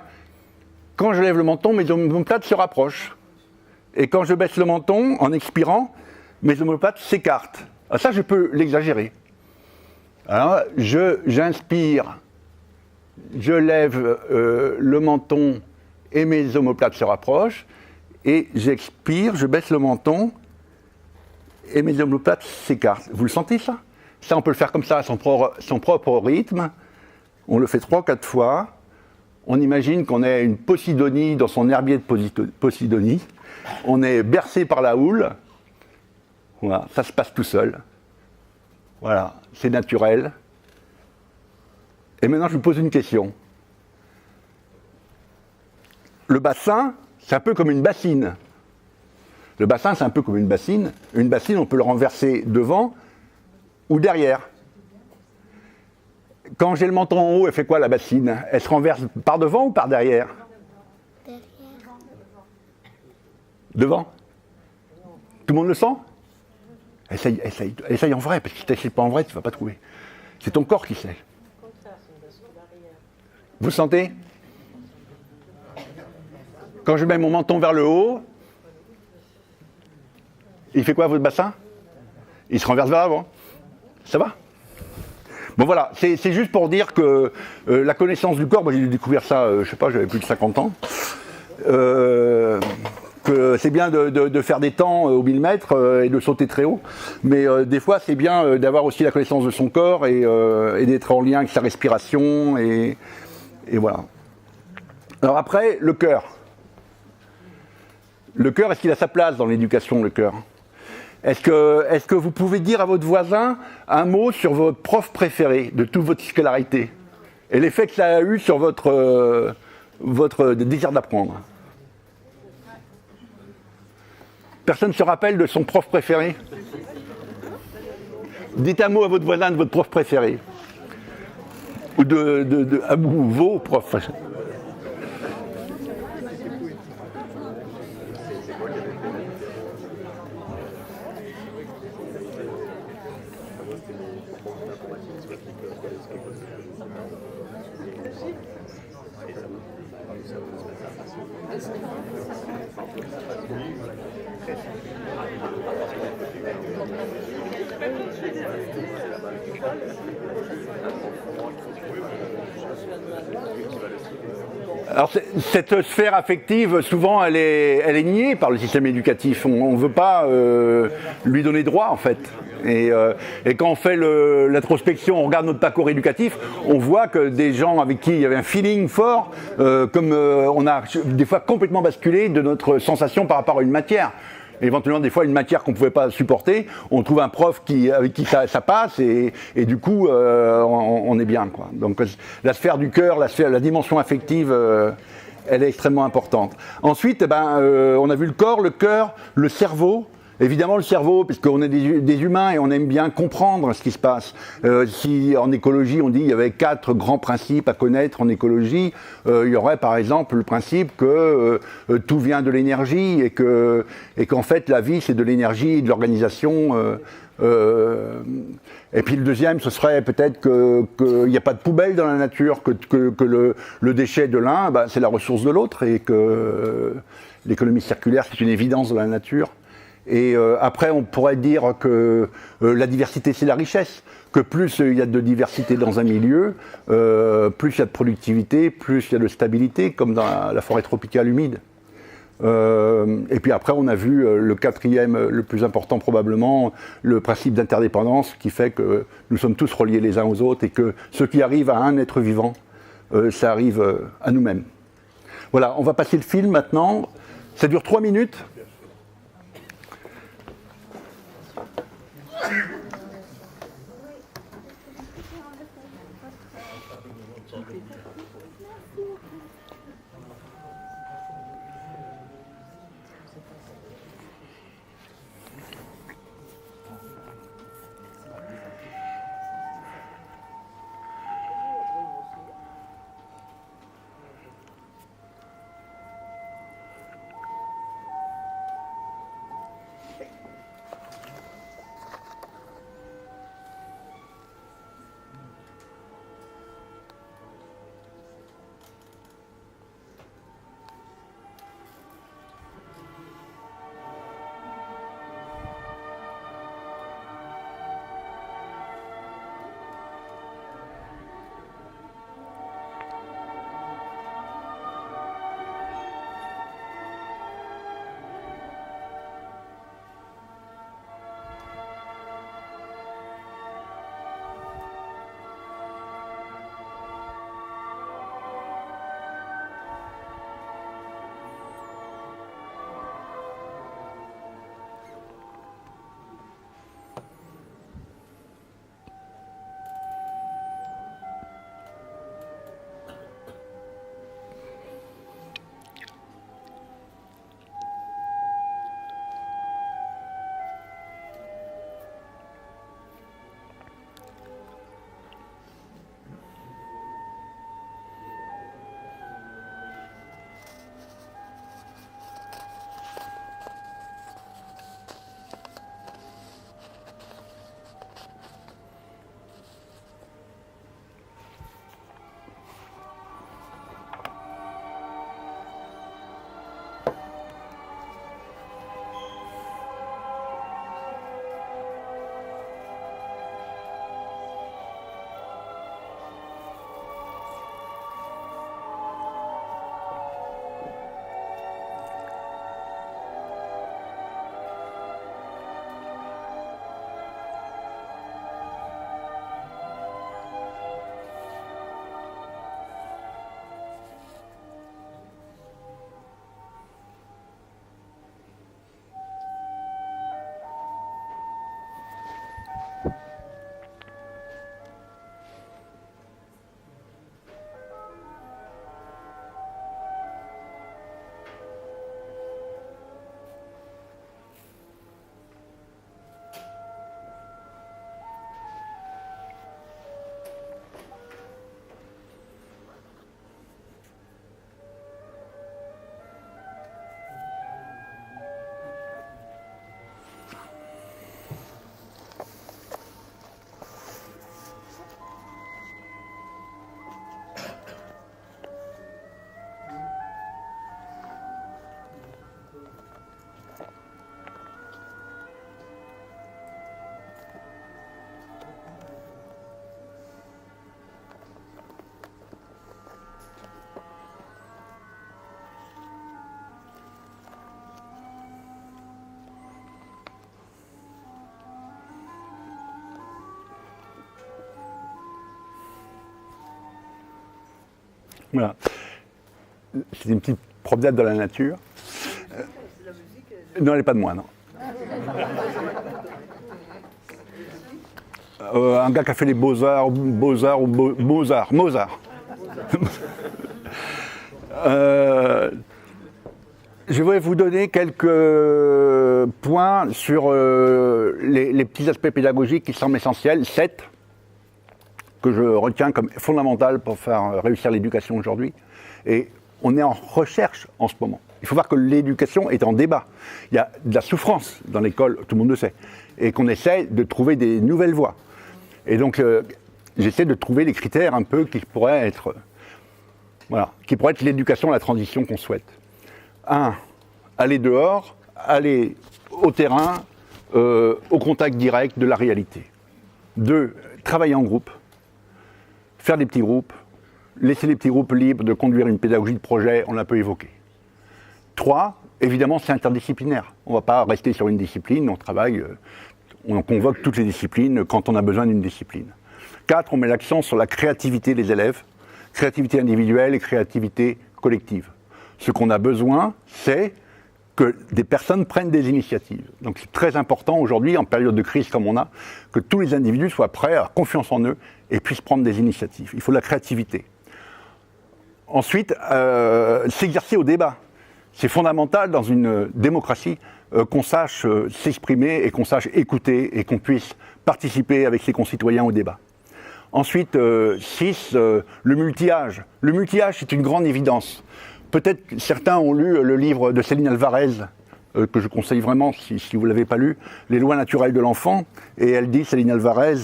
quand je lève le menton, mes omoplates se rapprochent. Et quand je baisse le menton, en expirant, mes omoplates s'écartent. Alors ça, je peux l'exagérer. Alors, j'inspire je lève le menton et mes omoplates se rapprochent, et j'expire, je baisse le menton et mes omoplates s'écartent. Vous le sentez ça? Ça, on peut le faire comme ça à son propre rythme. On le fait 3-4 fois. On imagine qu'on est une Posidonie dans son herbier de Posidonie. On est bercé par la houle. Voilà, ça se passe tout seul. Voilà, c'est naturel. Et maintenant, je vous pose une question. Le bassin, c'est un peu comme une bassine. Le bassin, c'est un peu comme une bassine. Une bassine, on peut le renverser devant ou derrière. Quand j'ai le menton en haut, elle fait quoi la bassine? Elle se renverse par devant ou par derrière? Derrière. Devant? Tout le monde le sent? Essaye en vrai, parce que si tu n'essayes pas en vrai, tu ne vas pas trouver. C'est ton corps qui sait. Vous sentez? Quand je mets mon menton vers le haut, il fait quoi votre bassin? Il se renverse vers l'avant. Ça va? Bon voilà, c'est juste pour dire que la connaissance du corps, moi j'ai découvert ça, je sais pas, j'avais plus de 50 ans, que c'est bien de faire des temps au 1000 mètres et de sauter très haut, mais des fois c'est bien d'avoir aussi la connaissance de son corps et d'être en lien avec sa respiration, et voilà. Alors après, le cœur. Le cœur, est-ce qu'il a sa place dans l'éducation, le cœur? Est-ce que vous pouvez dire à votre voisin un mot sur votre prof préféré de toute votre scolarité et l'effet que ça a eu sur votre désir d'apprendre? Personne ne se rappelle de son prof préféré? Dites un mot à votre voisin de votre prof préféré. Ou ou vos profs. Alors cette sphère affective, souvent, elle est niée par le système éducatif. On ne veut pas lui donner droit, en fait. Et quand on fait l'introspection, on regarde notre parcours éducatif, on voit que des gens avec qui il y avait un feeling fort, on a des fois complètement basculé de notre sensation par rapport à une matière. Éventuellement, des fois, une matière qu'on ne pouvait pas supporter, on trouve un prof avec qui ça passe, et du coup, on est bien, quoi. Donc, la sphère du cœur, la dimension affective, elle est extrêmement importante. Ensuite, on a vu le corps, le cœur, le cerveau. Évidemment, le cerveau, puisqu'on est des humains et on aime bien comprendre ce qui se passe. Si en écologie, on dit qu'il y avait 4 grands principes à connaître en écologie, il y aurait par exemple le principe que tout vient de l'énergie et qu'en fait la vie c'est de l'énergie et de l'organisation. Et puis le deuxième, ce serait peut-être qu'il n'y a pas de poubelle dans la nature, que le déchet de l'un, c'est la ressource de l'autre, et que l'économie circulaire c'est une évidence dans la nature. Et après, on pourrait dire que la diversité, c'est la richesse. Que plus il y a de diversité dans un milieu, plus il y a de productivité, plus il y a de stabilité, comme dans la forêt tropicale humide. Et puis après, on a vu le quatrième, le plus important probablement, le principe d'interdépendance, qui fait que nous sommes tous reliés les uns aux autres et que ce qui arrive à un être vivant, ça arrive à nous-mêmes. Voilà, on va passer le film maintenant. Ça dure 3 minutes. Voilà. C'est une petite promenade dans la nature. Non, elle n'est pas de moi, non. Un gars qui a fait les Beaux-Arts ou Mozart. Je vais vous donner quelques points sur les petits aspects pédagogiques qui semblent essentiels, 7, que je retiens comme fondamental pour faire réussir l'éducation aujourd'hui. Et on est en recherche en ce moment. Il faut voir que l'éducation est en débat. Il y a de la souffrance dans l'école, tout le monde le sait, et qu'on essaie de trouver des nouvelles voies. Et donc, j'essaie de trouver les critères un peu qui pourraient être, qui pourraient être l'éducation, la transition qu'on souhaite. 1, aller dehors, aller au terrain, au contact direct de la réalité. 2, travailler en groupe, faire des petits groupes, laisser les petits groupes libres de conduire une pédagogie de projet, on l'a peu évoqué. 3, évidemment, c'est interdisciplinaire. On ne va pas rester sur une discipline, on travaille, on convoque toutes les disciplines quand on a besoin d'une discipline. 4, on met l'accent sur la créativité des élèves, créativité individuelle et créativité collective. Ce qu'on a besoin, c'est que des personnes prennent des initiatives. Donc c'est très important aujourd'hui, en période de crise comme on a, que tous les individus soient prêts, à avoir confiance en eux et puissent prendre des initiatives. Il faut de la créativité. Ensuite, s'exercer au débat. C'est fondamental dans une démocratie qu'on sache s'exprimer et qu'on sache écouter et qu'on puisse participer avec ses concitoyens au débat. Ensuite, 6, le multi-âge. Le multi-âge, c'est une grande évidence. Peut-être que certains ont lu le livre de Céline Alvarez, que je conseille vraiment si vous ne l'avez pas lu, Les lois naturelles de l'enfant. Et elle dit, Céline Alvarez,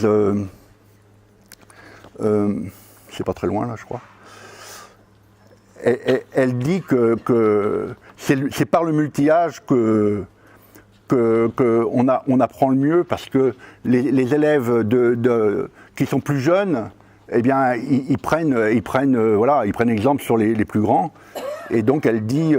c'est pas très loin là, je crois. Elle dit que c'est par le multi-âge qu'on apprend le mieux, parce que les élèves qui sont plus jeunes, eh bien, ils prennent exemple sur les plus grands. Et donc elle dit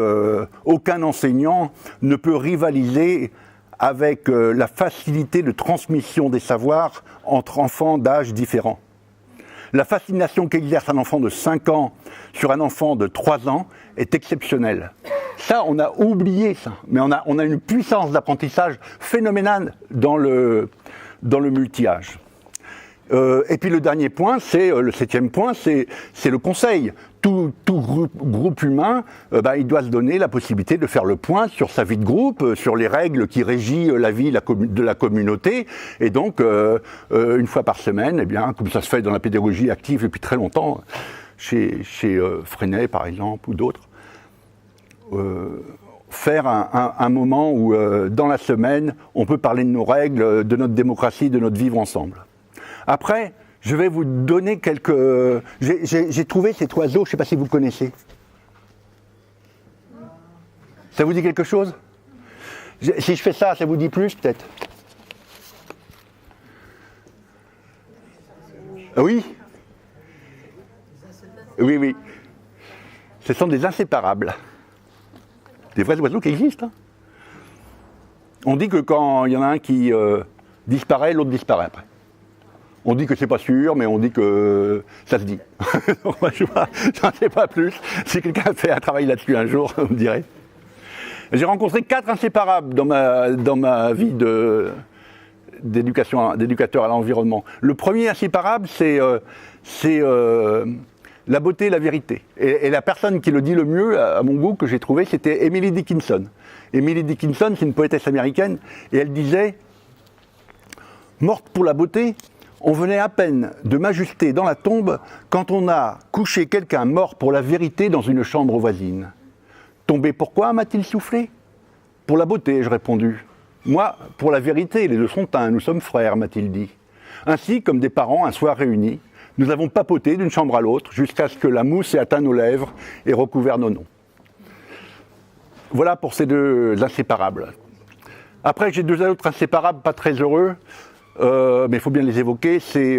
aucun enseignant ne peut rivaliser avec la facilité de transmission des savoirs entre enfants d'âges différents. La fascination qu'exerce un enfant de 5 ans sur un enfant de 3 ans est exceptionnelle. Ça, on a oublié ça, mais on a une puissance d'apprentissage phénoménale dans le multi-âge. Et puis le dernier point, le 7e point, c'est le conseil. Tout groupe humain, il doit se donner la possibilité de faire le point sur sa vie de groupe, sur les règles qui régissent la vie de la communauté. Et donc, une fois par semaine, eh bien, comme ça se fait dans la pédagogie active depuis très longtemps, chez Freinet par exemple, ou d'autres, faire un moment où, dans la semaine, on peut parler de nos règles, de notre démocratie, de notre vivre ensemble. Après, je vais vous donner quelques... J'ai trouvé cet oiseau, je ne sais pas si vous le connaissez. Ça vous dit quelque chose? Si je fais ça, ça vous dit plus, peut-être? Oui? Oui. Ce sont des inséparables. Des vrais oiseaux qui existent. Hein. On dit que quand il y en a un qui disparaît, l'autre disparaît après. On dit que c'est pas sûr, mais on dit que ça se dit. Je n'en sais pas plus. Si quelqu'un fait un travail là-dessus un jour, vous me direz. J'ai rencontré 4 inséparables dans ma vie d'éducateur à l'environnement. Le premier inséparable, c'est la beauté et la vérité. Et la personne qui le dit le mieux, à mon goût, que j'ai trouvé, c'était Emily Dickinson. Emily Dickinson, c'est une poétesse américaine, et elle disait « Morte pour la beauté, on venait à peine de m'ajuster dans la tombe quand on a couché quelqu'un mort pour la vérité dans une chambre voisine. Tombé pourquoi, m'a-t-il soufflé? Pour la beauté, ai-je répondu. Moi, pour la vérité, les deux sont un, nous sommes frères, m'a-t-il dit. Ainsi, comme des parents un soir réunis, nous avons papoté d'une chambre à l'autre jusqu'à ce que la mousse ait atteint nos lèvres et recouvert nos noms. Voilà pour ces 2 inséparables. Après, j'ai 2 autres inséparables pas très heureux. Mais il faut bien les évoquer, c'est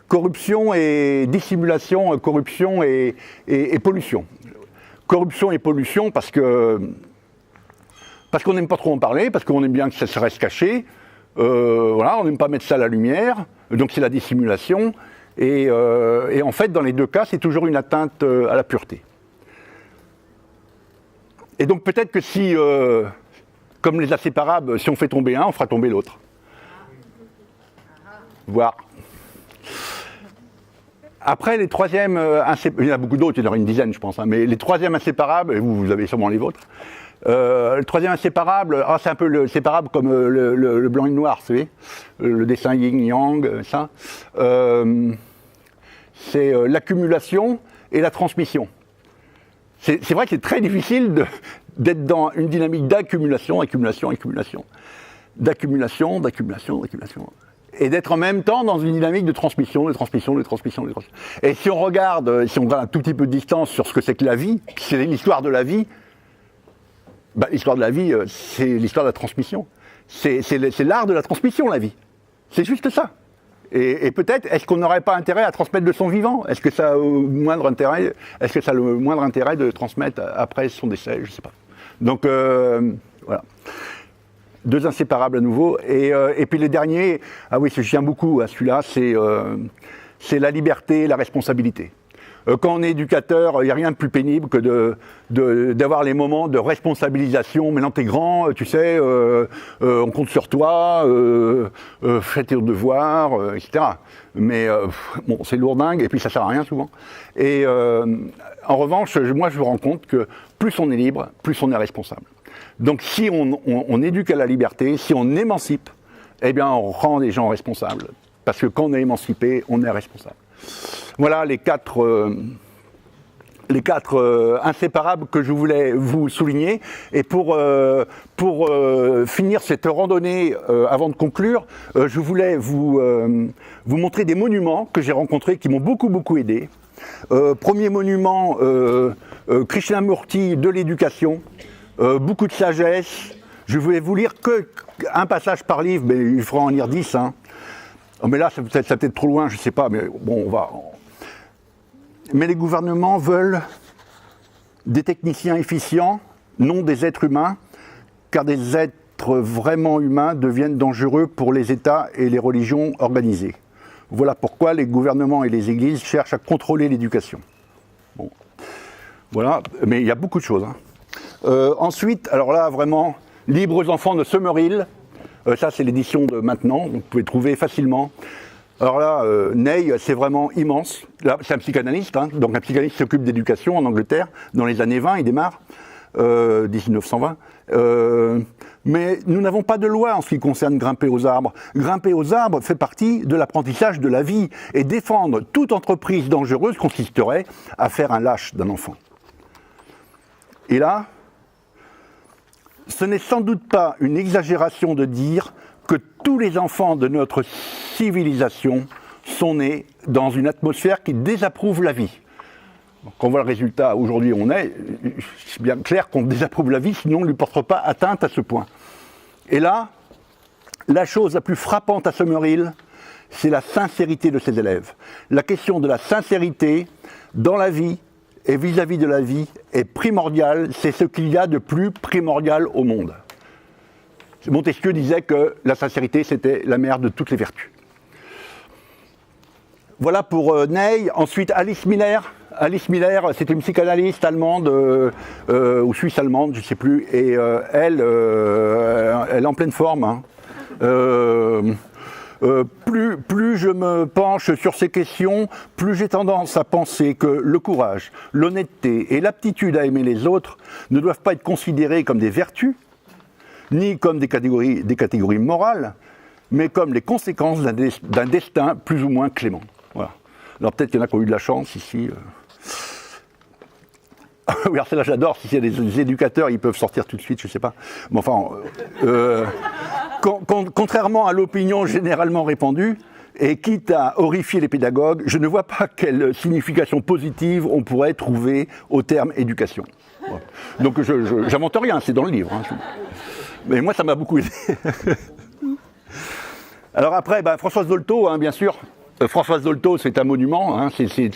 corruption et dissimulation, corruption et pollution. Corruption et pollution parce qu'on n'aime pas trop en parler, parce qu'on aime bien que ça se reste caché, on n'aime pas mettre ça à la lumière, donc c'est la dissimulation, Et en fait, dans les deux cas, c'est toujours une atteinte à la pureté. Et donc peut-être que si, comme les inséparables, si on fait tomber un, on fera tomber l'autre. Voir. Après, les troisièmes inséparables, il y en a beaucoup d'autres, il y en aura une dizaine, je pense, hein, mais les troisièmes inséparables, et vous avez sûrement les vôtres, le troisième inséparable, c'est un peu le séparable comme le blanc et le noir, vous savez, le dessin yin-yang, ça. C'est l'accumulation et la transmission. C'est vrai que c'est très difficile d'être dans une dynamique d'accumulation, et d'être en même temps dans une dynamique de transmission. Et si on regarde un tout petit peu de distance sur ce que c'est que la vie, c'est l'histoire de la vie, l'histoire de la vie, c'est l'histoire de la transmission. C'est l'art de la transmission, la vie. C'est juste ça. Et peut-être, est-ce qu'on n'aurait pas intérêt à transmettre de son vivant? Est-ce que ça a le moindre intérêt de transmettre après son décès? Je ne sais pas. Donc, voilà. Deux inséparables à nouveau. Et puis les derniers, ah oui, je tiens beaucoup à celui-là, c'est la liberté et la responsabilité. Quand on est éducateur, il n'y a rien de plus pénible que d'avoir les moments de responsabilisation. Maintenant t'es grand, tu sais, on compte sur toi, fais tes devoirs, etc. Mais bon, c'est lourdingue et puis ça sert à rien souvent. Et en revanche, moi je me rends compte que plus on est libre, plus on est responsable. Donc si on éduque à la liberté, si on émancipe, eh bien on rend les gens responsables. Parce que quand on est émancipé, on est responsable. Voilà les quatre inséparables que je voulais vous souligner. Et pour finir cette randonnée, avant de conclure, je voulais vous montrer des monuments que j'ai rencontrés qui m'ont beaucoup aidé. Premier monument, Krishnamurti de l'éducation, beaucoup de sagesse. Je voulais vous lire qu'un passage par livre, mais il faudra en lire 10. Hein. Oh, mais là, ça peut-être trop loin, je ne sais pas, mais bon, on va... Mais les gouvernements veulent des techniciens efficients, non des êtres humains, car des êtres vraiment humains deviennent dangereux pour les États et les religions organisées. Voilà pourquoi les gouvernements et les églises cherchent à contrôler l'éducation. Bon, voilà, mais il y a beaucoup de choses. Hein. Ensuite, alors là, vraiment, Libres aux enfants de Summerhill, ça c'est l'édition de maintenant, donc vous pouvez trouver facilement. Alors là, Ney, c'est vraiment immense. Là, c'est un psychanalyste, hein, donc un psychanalyste qui s'occupe d'éducation en Angleterre, dans les années 20, il démarre, 1920. Mais nous n'avons pas de loi en ce qui concerne grimper aux arbres. Grimper aux arbres fait partie de l'apprentissage de la vie, et défendre toute entreprise dangereuse consisterait à faire un lâche d'un enfant. Et là, ce n'est sans doute pas une exagération de dire que tous les enfants de notre civilisation sont nés dans une atmosphère qui désapprouve la vie. Quand on voit le résultat, aujourd'hui c'est bien clair qu'on désapprouve la vie, sinon on ne lui portera pas atteinte à ce point. Et là, la chose la plus frappante à Summerhill, c'est la sincérité de ses élèves. La question de la sincérité dans la vie et vis-à-vis de la vie est primordiale, c'est ce qu'il y a de plus primordial au monde. Montesquieu disait que la sincérité, c'était la mère de toutes les vertus. Voilà pour Ney. Ensuite, Alice Miller. Alice Miller, c'était une psychanalyste allemande, ou suisse-allemande, je ne sais plus. Et elle est en pleine forme. Hein. Plus je me penche sur ces questions, plus j'ai tendance à penser que le courage, l'honnêteté et l'aptitude à aimer les autres ne doivent pas être considérés comme des vertus, ni comme des catégories morales, mais comme les conséquences d'un destin plus ou moins clément. Voilà. Alors peut-être qu'il y en a qui ont eu de la chance ici. Oui, alors celle-là j'adore, si c'est des éducateurs, ils peuvent sortir tout de suite, je ne sais pas. Mais enfin, contrairement à l'opinion généralement répandue, et quitte à horrifier les pédagogues, je ne vois pas quelle signification positive on pourrait trouver au terme éducation. Voilà. Donc je n'invente rien, c'est dans le livre. Hein. Mais moi, ça m'a beaucoup aidé. Alors après, Françoise Dolto, hein, bien sûr. Françoise Dolto, c'est un monument. Hein, ça, c'est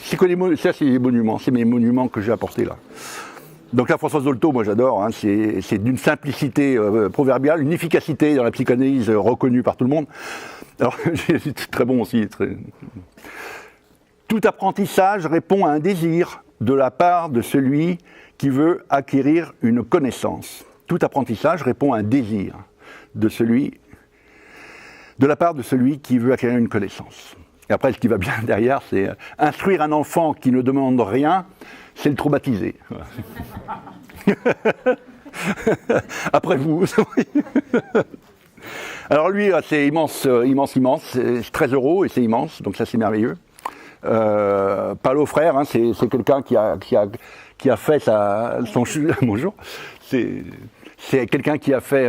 les monuments. C'est mes monuments que j'ai apportés là. Donc là, Françoise Dolto, moi j'adore. Hein, c'est d'une simplicité proverbiale, une efficacité dans la psychanalyse reconnue par tout le monde. Alors, c'est très bon aussi. Tout apprentissage répond à un désir de la part de celui qui veut acquérir une connaissance. Tout apprentissage répond à un désir de la part de celui qui veut acquérir une connaissance. Et après, ce qui va bien derrière, c'est instruire un enfant qui ne demande rien, c'est le traumatiser. Après vous. Alors lui, c'est immense, c'est 13 € et c'est immense, donc ça c'est merveilleux. Paulo Freire, hein, c'est quelqu'un qui a fait son bonjour. C'est quelqu'un qui a fait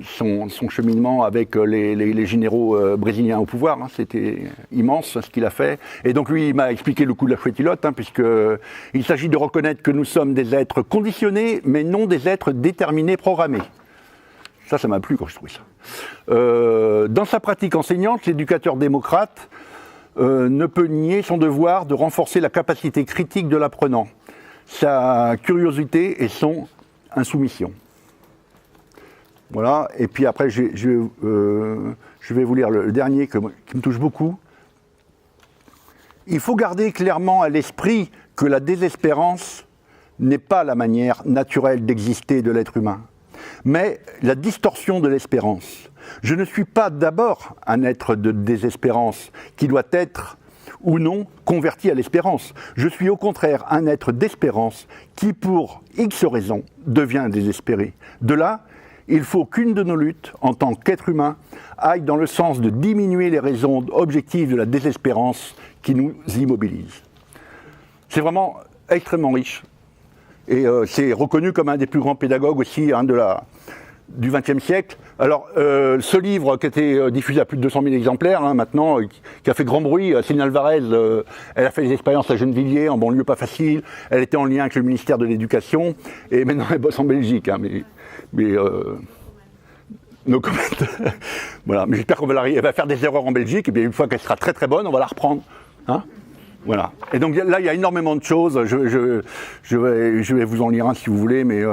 son cheminement avec les généraux brésiliens au pouvoir. Hein. C'était immense ce qu'il a fait. Et donc lui, il m'a expliqué le coup de la chouette-ilotte, hein, puisqu'il s'agit de reconnaître que nous sommes des êtres conditionnés, mais non des êtres déterminés, programmés. Ça m'a plu quand je trouvais ça. Dans sa pratique enseignante, l'éducateur démocrate ne peut nier son devoir de renforcer la capacité critique de l'apprenant, sa curiosité et son insoumission. Voilà, et puis après, je vais vous lire le dernier qui me touche beaucoup. Il faut garder clairement à l'esprit que la désespérance n'est pas la manière naturelle d'exister de l'être humain, mais la distorsion de l'espérance. Je ne suis pas d'abord un être de désespérance qui doit être ou non converti à l'espérance. Je suis au contraire un être d'espérance qui, pour X raisons, devient désespéré. De là, il faut qu'une de nos luttes, en tant qu'être humain, aille dans le sens de diminuer les raisons objectives de la désespérance qui nous immobilisent. C'est vraiment extrêmement riche. Et c'est reconnu comme un des plus grands pédagogues aussi hein, du XXe siècle. Alors, ce livre qui a été diffusé à plus de 200 000 exemplaires, hein, maintenant, qui a fait grand bruit, Céline Alvarez, elle a fait des expériences à Gennevilliers, en banlieue pas facile, elle était en lien avec le ministère de l'Éducation, et maintenant elle bosse en Belgique. Hein, mais no comment. Voilà, mais j'espère elle va faire des erreurs en Belgique, et bien une fois qu'elle sera très très bonne, on va la reprendre. Hein. Voilà. Et donc là, il y a énormément de choses. Je vais vous en lire un si vous voulez, mais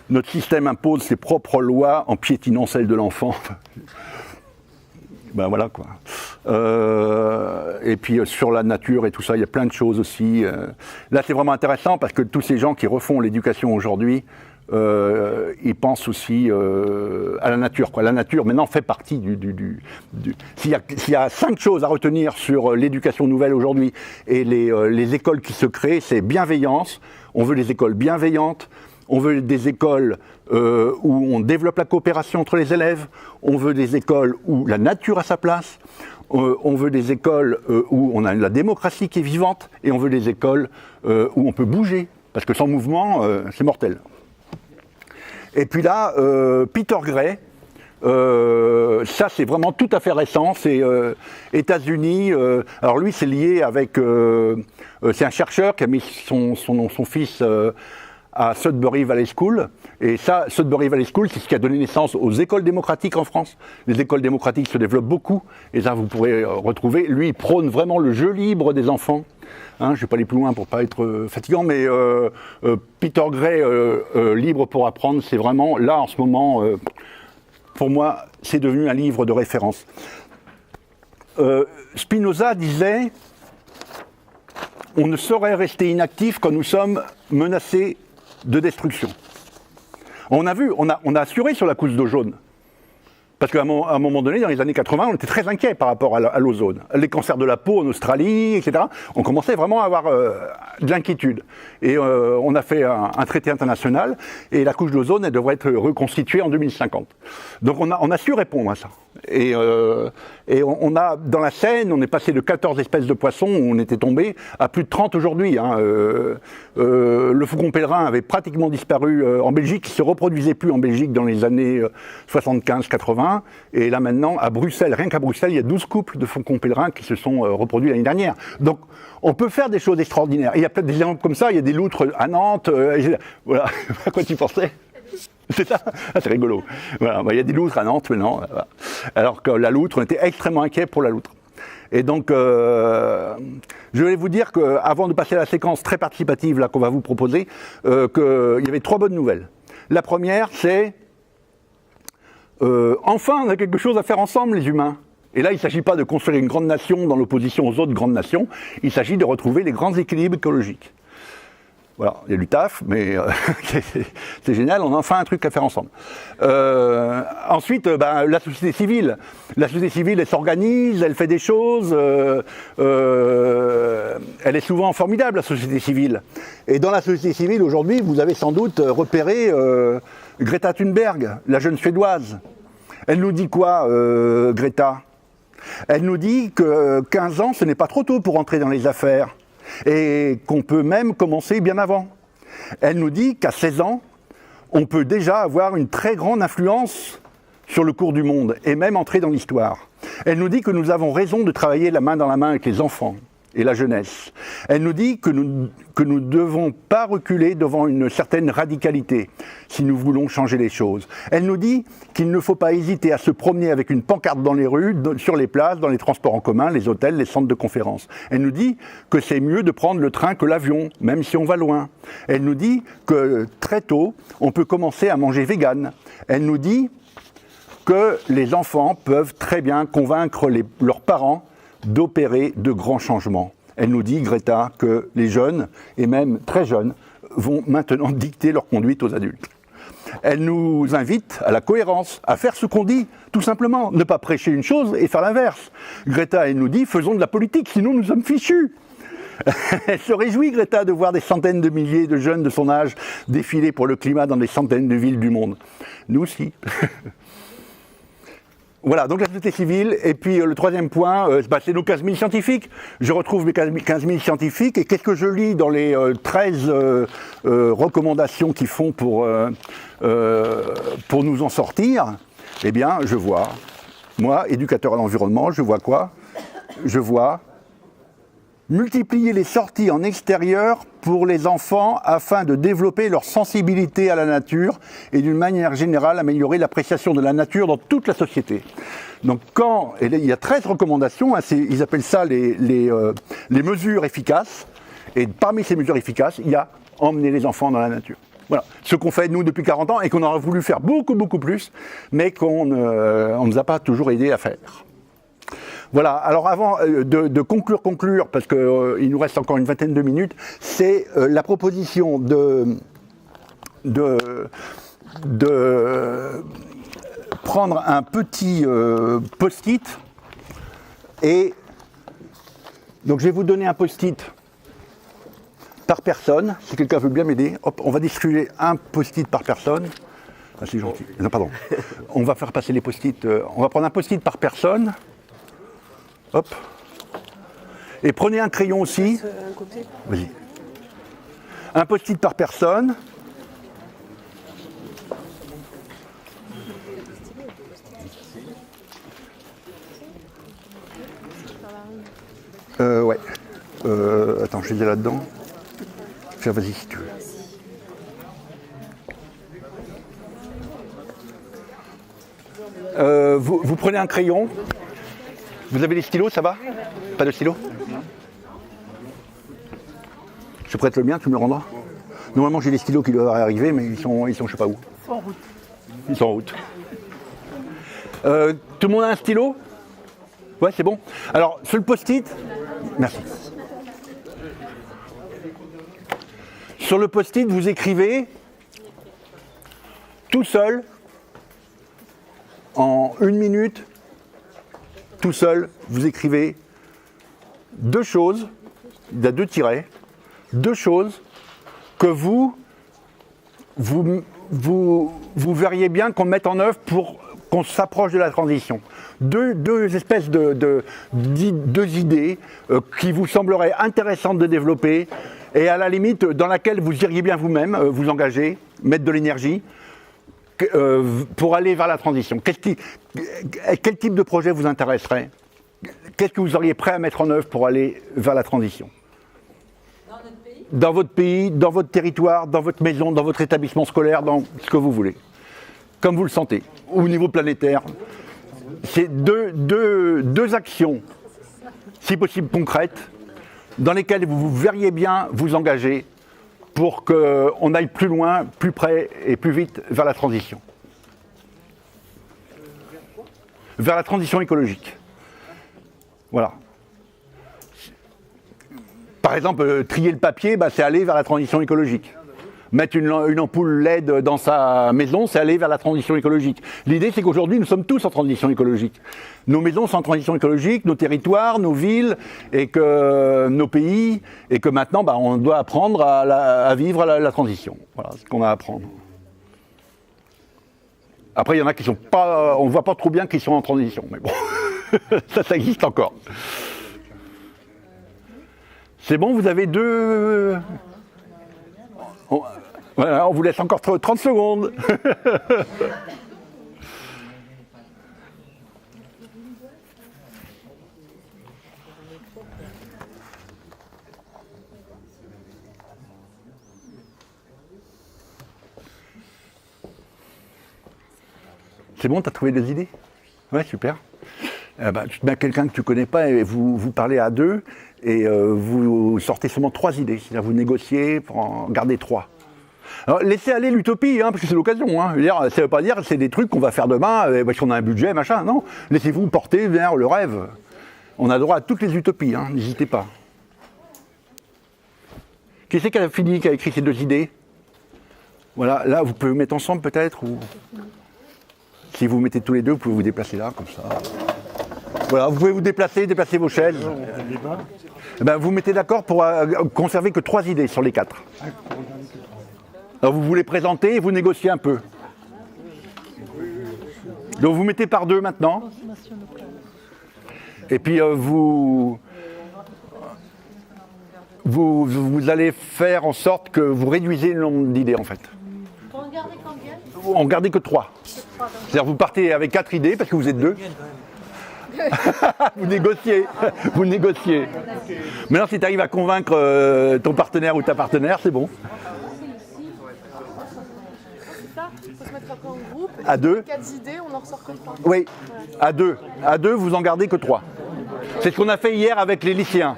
notre système impose ses propres lois en piétinant celles de l'enfant. Ben voilà quoi. Et puis sur la nature et tout ça, il y a plein de choses aussi. Là, c'est vraiment intéressant parce que tous ces gens qui refont l'éducation aujourd'hui, ils pensent aussi à la nature. Quoi. La nature, maintenant, fait partie S'il y a 5 choses à retenir sur l'éducation nouvelle aujourd'hui et les écoles qui se créent, c'est bienveillance. On veut des écoles bienveillantes. On veut des écoles où on développe la coopération entre les élèves. On veut des écoles où la nature a sa place. On veut des écoles où on a la démocratie qui est vivante. Et on veut des écoles où on peut bouger. Parce que sans mouvement, c'est mortel. Et puis là, Peter Gray, ça c'est vraiment tout à fait récent, c'est États-Unis. Alors lui c'est lié avec, c'est un chercheur qui a mis son fils à Sudbury Valley School. Et ça, Sudbury Valley School, c'est ce qui a donné naissance aux écoles démocratiques en France. Les écoles démocratiques se développent beaucoup, et ça vous pourrez retrouver. Lui, il prône vraiment le jeu libre des enfants. Hein, je ne vais pas aller plus loin pour ne pas être fatigant, mais Peter Gray, Libre pour apprendre, c'est vraiment, là en ce moment, pour moi, c'est devenu un livre de référence. Spinoza disait « On ne saurait rester inactif quand nous sommes menacés de destruction ». On a vu, on a assuré sur la couche d'eau jaune. Parce qu'à un moment donné, dans les années 80, on était très inquiets par rapport à l'ozone. Les cancers de la peau en Australie, etc. On commençait vraiment à avoir de l'inquiétude. Et on a fait un traité international, et la couche d'ozone, elle devrait être reconstituée en 2050. Donc on a su répondre à ça. Et on a, dans la Seine, on est passé de 14 espèces de poissons où on était tombé à plus de 30 aujourd'hui. Hein. Le faucon pèlerin avait pratiquement disparu en Belgique, il ne se reproduisait plus en Belgique dans les années 75-80. Et là maintenant, à Bruxelles, rien qu'à Bruxelles, il y a 12 couples de faucons pèlerins qui se sont reproduits l'année dernière. Donc on peut faire des choses extraordinaires. Et il y a peut-être des exemples comme ça, il y a des loutres à Nantes, voilà, à quoi tu pensais ? C'est ça, c'est rigolo. Voilà, il y a des loutres à Nantes maintenant. Voilà. Alors que la loutre, on était extrêmement inquiets pour la loutre. Et donc, je voulais vous dire qu'avant de passer à la séquence très participative là qu'on va vous proposer, qu'il y avait 3 bonnes nouvelles. La première, c'est enfin, on a quelque chose à faire ensemble, les humains. Et là, il ne s'agit pas de construire une grande nation dans l'opposition aux autres grandes nations, il s'agit de retrouver les grands équilibres écologiques. Voilà, il y a du taf, mais c'est génial, on a enfin un truc à faire ensemble. Ensuite, la société civile. La société civile, elle s'organise, elle fait des choses, elle est souvent formidable, la société civile. Et dans la société civile, aujourd'hui, vous avez sans doute repéré Greta Thunberg, la jeune Suédoise. Elle nous dit quoi, Greta ? Elle nous dit que 15 ans, ce n'est pas trop tôt pour entrer dans les affaires. Et qu'on peut même commencer bien avant. Elle nous dit qu'à 16 ans, on peut déjà avoir une très grande influence sur le cours du monde, et même entrer dans l'histoire. Elle nous dit que nous avons raison de travailler la main dans la main avec les enfants et la jeunesse. Elle nous dit que nous ne devons pas reculer devant une certaine radicalité, si nous voulons changer les choses. Elle nous dit qu'il ne faut pas hésiter à se promener avec une pancarte dans les rues, sur les places, dans les transports en commun, les hôtels, les centres de conférences. Elle nous dit que c'est mieux de prendre le train que l'avion, même si on va loin. Elle nous dit que très tôt, on peut commencer à manger vegan. Elle nous dit que les enfants peuvent très bien convaincre leurs parents d'opérer de grands changements. Elle nous dit, Greta, que les jeunes, et même très jeunes, vont maintenant dicter leur conduite aux adultes. Elle nous invite à la cohérence, à faire ce qu'on dit, tout simplement, ne pas prêcher une chose et faire l'inverse. Greta, elle nous dit, faisons de la politique, sinon nous sommes fichus. Elle se réjouit, Greta, de voir des centaines de milliers de jeunes de son âge défiler pour le climat dans des centaines de villes du monde. Nous aussi. Voilà, donc la société civile, et puis le troisième point, c'est nos 15 000 scientifiques. Je retrouve mes 15 000 scientifiques, et qu'est-ce que je lis dans les 13 recommandations qu'ils font pour nous en sortir? Eh bien, je vois, moi, éducateur à l'environnement, je vois quoi? Je vois multiplier les sorties en extérieur pour les enfants afin de développer leur sensibilité à la nature et d'une manière générale améliorer l'appréciation de la nature dans toute la société. Donc il y a 13 recommandations, hein, ils appellent ça les mesures efficaces, et parmi ces mesures efficaces, il y a emmener les enfants dans la nature. Voilà, ce qu'on fait nous depuis 40 ans et qu'on aurait voulu faire beaucoup plus, mais qu'on ne nous a pas toujours aidé à faire. Voilà, alors avant de conclure, parce qu'il nous reste encore une vingtaine de minutes, c'est la proposition de prendre un petit post-it, et donc je vais vous donner un post-it par personne, si quelqu'un veut bien m'aider. Hop, on va distribuer un post-it par personne. Ah, c'est gentil. Non, pardon. On va faire passer les post-it. On va prendre un post-it par personne. Hop. Et prenez un crayon aussi. Vas-y. Un post-it par personne. Ouais. Attends, je vais là-dedans. Tiens, vas-y si tu veux. Vous prenez un crayon. Vous avez des stylos, ça va? Pas de stylos? Je prête le mien, tu me le rendras? Normalement, j'ai des stylos qui doivent arriver, mais ils sont je sais pas où. Ils sont en route. Ils sont en route. Tout le monde a un stylo? Ouais, c'est bon. Alors, sur le post-it, merci. Sur le post-it, vous écrivez tout seul, en 1 minute, tout seul, vous écrivez 2 choses, il y a 2 tirets, 2 choses que vous verriez bien qu'on mette en œuvre pour qu'on s'approche de la transition. Deux espèces deux idées qui vous sembleraient intéressantes de développer et à la limite dans laquelle vous iriez bien vous-même vous engager, mettre de l'énergie pour aller vers la transition. Quel type de projet vous intéresserait? Qu'est-ce que vous seriez prêt à mettre en œuvre pour aller vers la transition? Dans votre pays, dans votre territoire, dans votre maison, dans votre établissement scolaire, dans ce que vous voulez. Comme vous le sentez, au niveau planétaire. C'est deux actions, si possible concrètes, dans lesquelles vous verriez bien vous engager pour qu'on aille plus loin, plus près et plus vite vers la transition. Vers la transition écologique. Voilà. Par exemple, trier le papier, c'est aller vers la transition écologique. Mettre une ampoule LED dans sa maison, c'est aller vers la transition écologique. L'idée, c'est qu'aujourd'hui, nous sommes tous en transition écologique. Nos maisons sont en transition écologique, nos territoires, nos villes, et que nos pays, et que maintenant, on doit apprendre à vivre la transition. Voilà ce qu'on a à apprendre. Après, il y en a qui sont pas, on ne voit pas trop bien qu'ils sont en transition, mais bon, ça existe encore. C'est bon, vous avez deux... Voilà, on vous laisse encore 30 secondes. C'est bon, t'as trouvé des idées? Ouais, super. Tu te mets à quelqu'un que tu connais pas et vous parlez à deux et vous sortez seulement 3 idées. C'est-à-dire vous négociez pour en garder 3. Alors, laissez aller l'utopie, parce que c'est l'occasion. Ça ne veut pas dire que c'est des trucs qu'on va faire demain, parce qu'on a un budget, machin. Non, laissez-vous porter vers le rêve. On a droit à toutes les utopies, n'hésitez pas. Qui c'est qui a fini, qui a écrit ces 2 idées? Voilà, là, vous pouvez vous mettre ensemble peut-être, ou si vous mettez tous les deux, vous pouvez vous déplacer là, comme ça. Voilà, vous pouvez vous déplacer vos chaises. Vous mettez d'accord pour conserver que 3 idées sur les 4. Alors vous voulez présenter et vous négociez un peu. Donc vous mettez par 2 maintenant. Et puis vous allez faire en sorte que vous réduisez le nombre d'idées en fait. Pour en garder combien? On gardez que 3. C'est-à-dire vous partez avec 4 idées parce que vous êtes 2. Vous négociez. Maintenant si tu arrives à convaincre ton partenaire ou ta partenaire, c'est bon. Il faut se mettre après en groupe. À 2. 4 idées, on en ressort que 3. Oui, à 2. À 2, vous en gardez que 3. C'est ce qu'on a fait hier avec les lycéens.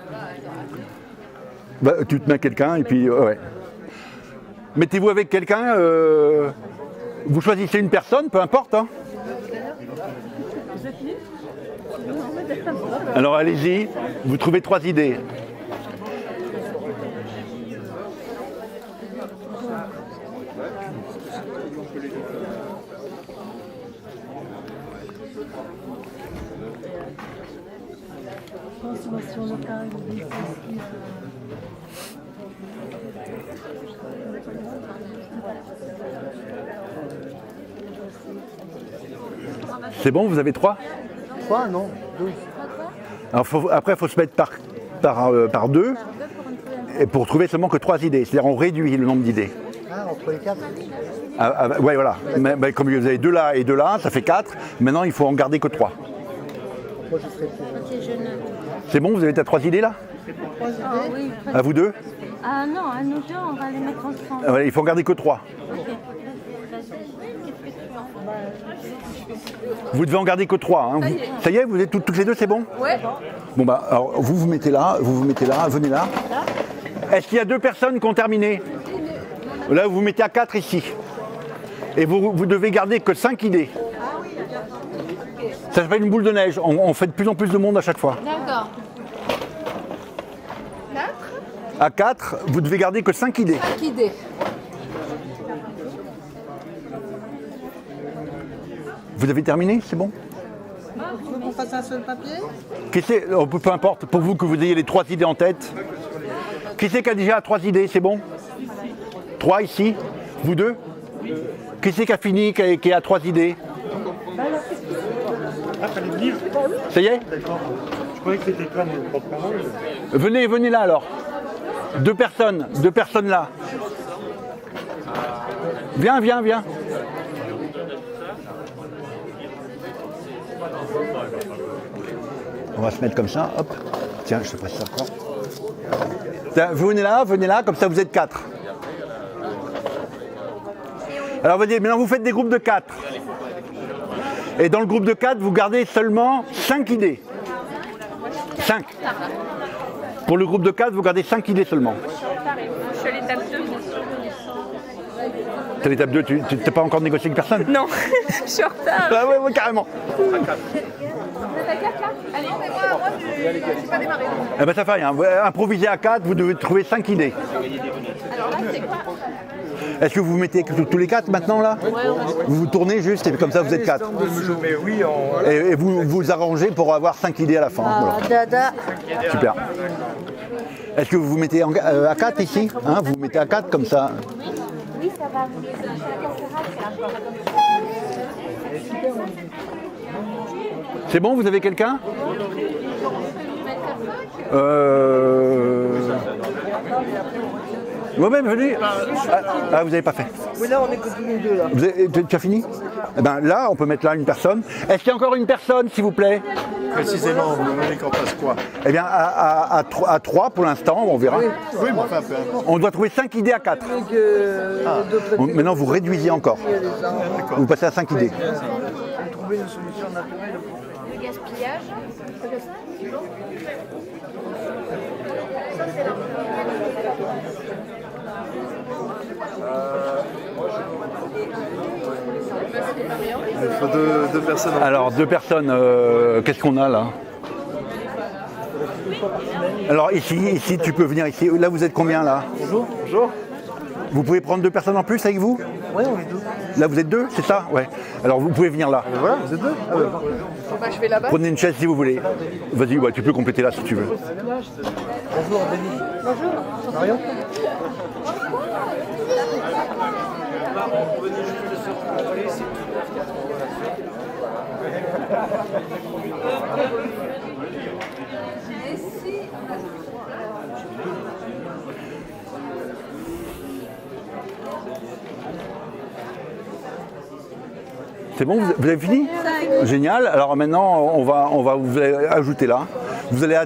Tu te mets quelqu'un et puis... ouais. Mettez-vous avec quelqu'un, vous choisissez une personne, peu importe. Alors allez-y, vous trouvez 3 idées. Consommation locale, C'est bon, vous avez 3? 3, non, 2. Alors après, il faut se mettre par 2 et pour trouver seulement que 3 idées. C'est-à-dire on réduit le nombre d'idées. Ah, entre les 4. Ouais, voilà. Mais comme vous avez 2 là et 2 là, ça fait 4. Maintenant, il faut en garder que 3. Moi, je serais plus. Ok, je note. C'est bon, vous avez 3 idées là? Ah oui. À vous 2? Ah non, à nous 2, on va les mettre ensemble. Ouais, il faut en garder que 3. Vous devez en garder que 3. Ça y est, vous êtes toutes les 2, c'est bon? Ouais. Bon alors vous vous mettez là, venez là. Est-ce qu'il y a 2 personnes qui ont terminé? Là, vous vous mettez à 4 ici. Et vous devez garder que 5 idées. Ça s'appelle une boule de neige. On fait de plus en plus de monde à chaque fois. D'accord. 4 À 4, vous devez garder que 5 idées. 5 idées. Vous avez terminé? C'est bon? Tu veux qu'on fasse un seul papier? Peu importe, pour vous que vous ayez les 3 idées en tête. Qui c'est qui a déjà 3 idées? C'est bon? 3 ici? Vous 2? Qui c'est qui a fini, qui a 3 idées? Ah, fallait venir. Ça y est? Je croyais que c'était plein de porte-parole. Venez là alors. 2 personnes là. Viens. On va se mettre comme ça, hop. Tiens, je te passe ça encore. Tiens, venez là, comme ça vous êtes 4. Alors maintenant vous faites des groupes de 4. Et dans le groupe de 4, vous gardez seulement 5 idées. 5. Pour le groupe de 4, vous gardez 5 idées seulement. Je suis à l'étape 2. T'es à l'étape 2, tu n'as pas encore négocié avec personne? Non, je suis en retard. Ah ouais, carrément. Allez, mais moi, je n'ai pas démarré. Eh ben ça fait rien. Improvisez à 4, vous devez trouver 5 idées. Alors là, c'est quoi? Est-ce que vous vous mettez tous les 4 maintenant là? Vous vous tournez juste et comme ça vous êtes 4. Mais oui, Et vous vous arrangez pour avoir 5 idées à la fin. Voilà. Dada. Super. Est-ce que vous vous mettez à 4 ici, hein? Vous vous mettez à 4 comme ça. Oui, ça va. C'est bon, vous avez quelqu'un? Ouais, venez. Ah, vous n'avez pas fait. Oui, là, on est que tous les deux, là. Tu as fini? Eh ben, là, on peut mettre là une personne. Est-ce qu'il y a encore une personne, s'il vous plaît? Précisément, vous voulez qu'on fasse quoi? Eh bien, à 3 pour l'instant, on verra. Oui, mais enfin, peu importe. On doit trouver 5 idées à 4. Maintenant, vous réduisez encore. Vous passez à 5 idées. Trouver une solution naturelle. Le gaspillage. Il faut deux personnes. Alors, 2 personnes, qu'est-ce qu'on a là? Alors, ici, tu peux venir ici. Là, vous êtes combien là? Bonjour. Vous pouvez prendre 2 personnes en plus avec vous? Oui, on est deux. Là, vous êtes 2, c'est ça? Ouais. Alors, vous pouvez venir là. Voilà, vous êtes deux. Ah, ouais. Bah, je vais là-bas. Prenez une chaise si vous voulez. Vas-y, ouais, tu peux compléter là si tu veux. Bonjour, Denis. Bonjour. Marion. C'est bon, vous avez fini? Génial. Alors maintenant, on va vous ajouter là. Vous allez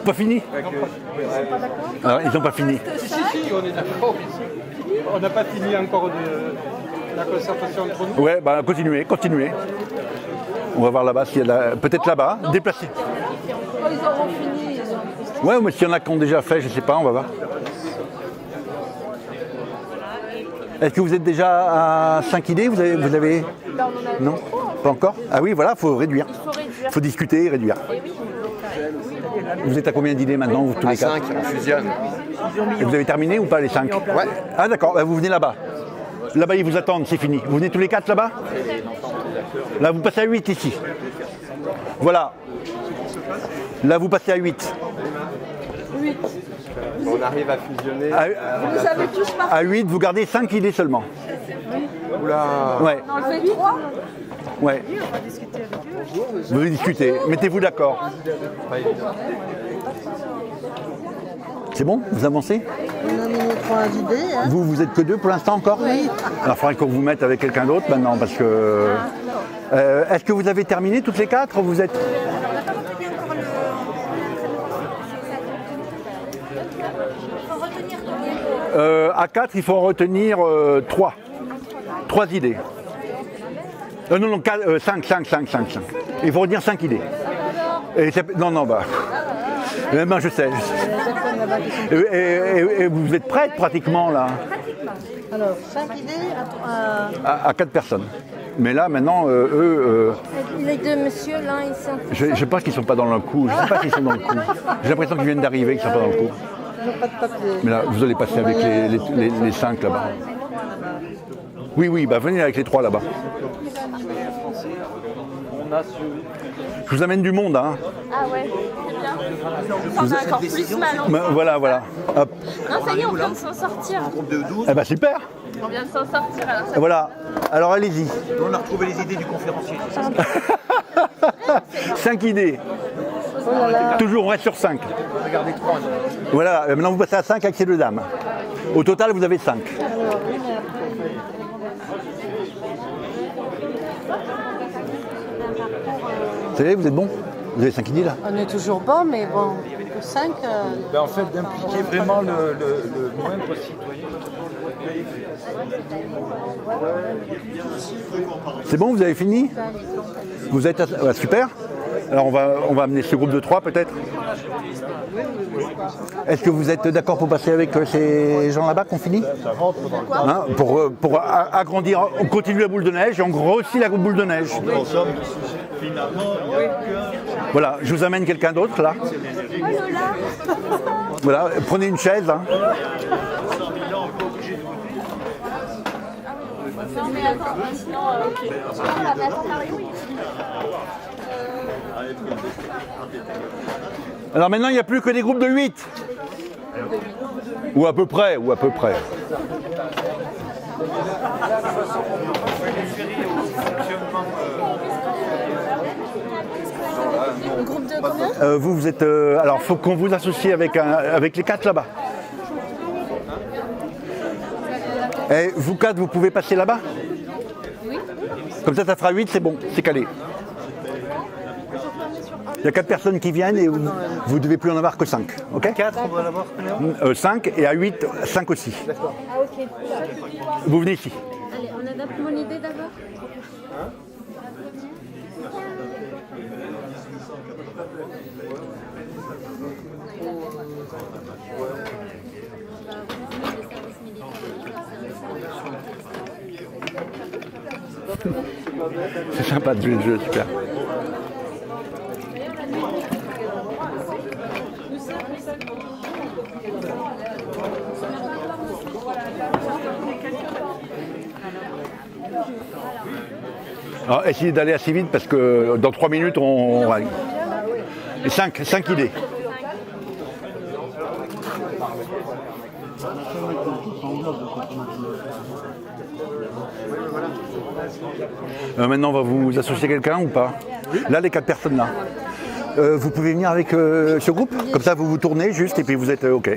pas fini? Alors, ils n'ont pas fini. Si, on est d'accord. On n'a pas fini encore de la concertation entre nous. Ouais, bah continuez. On va voir là-bas s'il y a peut-être là-bas. Déplacez. Ils auront fini. Ouais, mais s'il y en a qui ont déjà fait, je sais pas, on va voir. Est-ce que vous êtes déjà à 5 idées? Vous avez... Non? Pas encore? Ah oui, voilà, il faut réduire. Il faut discuter et réduire. Vous êtes à combien d'idées maintenant, vous, tous les 4? 5, on fusionne. Et vous avez terminé ou pas les 5? Ouais. Ah d'accord, bah, vous venez là-bas. Là-bas, ils vous attendent, c'est fini. Vous venez tous les 4 là-bas? Là, vous passez à 8 ici. Voilà. Là, vous passez à 8. On arrive à fusionner. Vous avez tous marqué. À 8, vous gardez 5 idées seulement. Oula. Ouais. On le fait 3. Ouais. Vous allez discuter. Mettez-vous d'accord. C'est bon? Vous avancez? On a mis nos 3 idées. Hein. Vous êtes que 2 pour l'instant encore? Oui. Alors, il faudrait qu'on vous mette avec quelqu'un d'autre maintenant parce que... est-ce que vous avez terminé toutes les 4? Vous êtes... à 4, il faut en retenir 3. 3 idées. Non, 5. Il faut retenir 5 idées. Non, bah... je sais. Et vous êtes prête pratiquement là? Alors, 5 idées À 4 personnes. Mais là, maintenant, eux... Les 2 monsieur, là, ils sont... Je sais pas qu'ils sont pas dans le coup. Je sais pas s'ils sont dans le coup. J'ai l'impression qu'ils viennent d'arriver, qu'ils sont pas dans le coup. Ils n'ont pas de papier. Mais là, vous allez passer avec les 5 là-bas. Oui, bah venez avec les 3 là-bas. Je vous amène du monde, hein. Ah ouais, c'est bien. On a encore plus mal. Voilà. Hop. Non, ça y est, on vient de s'en sortir. Eh ben super. On vient de s'en sortir. Alors ça... Voilà. Alors allez-y. On a retrouvé les idées du conférencier. 5 idées. Toujours, on reste sur 5. Regardez 3. Voilà, maintenant vous passez à 5 avec ces 2 dames. Au total, vous avez 5. Ça y est, vous êtes bon? Vous avez 5 idées là? On est toujours bon, mais bon, que 5. En fait, d'impliquer vraiment le moindre citoyen. C'est bon, vous avez fini? Vous êtes super. Alors on va amener ce groupe de 3 peut-être. Est-ce que vous êtes d'accord pour passer avec ces gens là-bas qu'on finit? Hein, pour agrandir, on continue la boule de neige et on grossit la boule de neige. Voilà, je vous amène quelqu'un d'autre là. Voilà, prenez une chaise. Hein. Non, mais attends, sinon, ok. Alors maintenant, il n'y a plus que des groupes de 8. Ou à peu près, ou à peu près. Un groupe de combien? Vous êtes... alors, il faut qu'on vous associe avec les 4 là-bas. Et vous 4, vous pouvez passer là-bas? Oui. Comme ça fera 8, c'est bon, c'est calé. Il y a 4 personnes qui viennent et vous ne devez plus en avoir que 5. Ok? 4, on va l'avoir combien? 5 et à 8, 5 aussi. Ah, ok. Vous venez ici. Allez, on adapte mon idée d'abord. C'est sympa de jouer le jeu, super. Alors, essayez d'aller assez vite parce que dans 3 minutes, on va... 5 idées. Maintenant, on va vous associer quelqu'un ou pas? Là, les 4 personnes là. Vous pouvez venir avec ce groupe? Comme ça, vous vous tournez juste et puis vous êtes OK.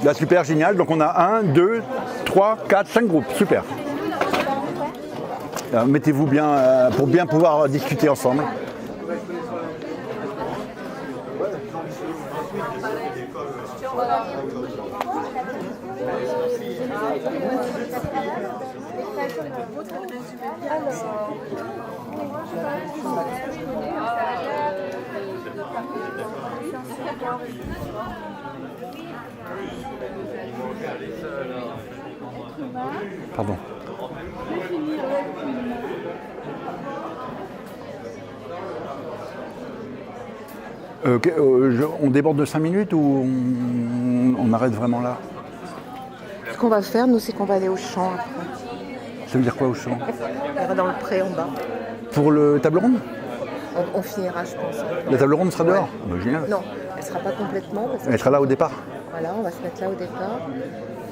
Là, super, génial. Donc, on a 1, 2, 3, 4, 5 groupes. Super. Mettez-vous bien pour bien pouvoir discuter ensemble. Pardon. On déborde de 5 minutes ou on arrête vraiment là? Ce qu'on va faire, nous, c'est qu'on va aller au champ après. Ça veut dire quoi au champ? On va dans le pré en bas. Pour le table ronde? On finira, je pense. La table ronde sera dehors? Bah, génial. Non, elle sera pas complètement. Parce que... Elle sera là au départ? Voilà, on va se mettre là au départ.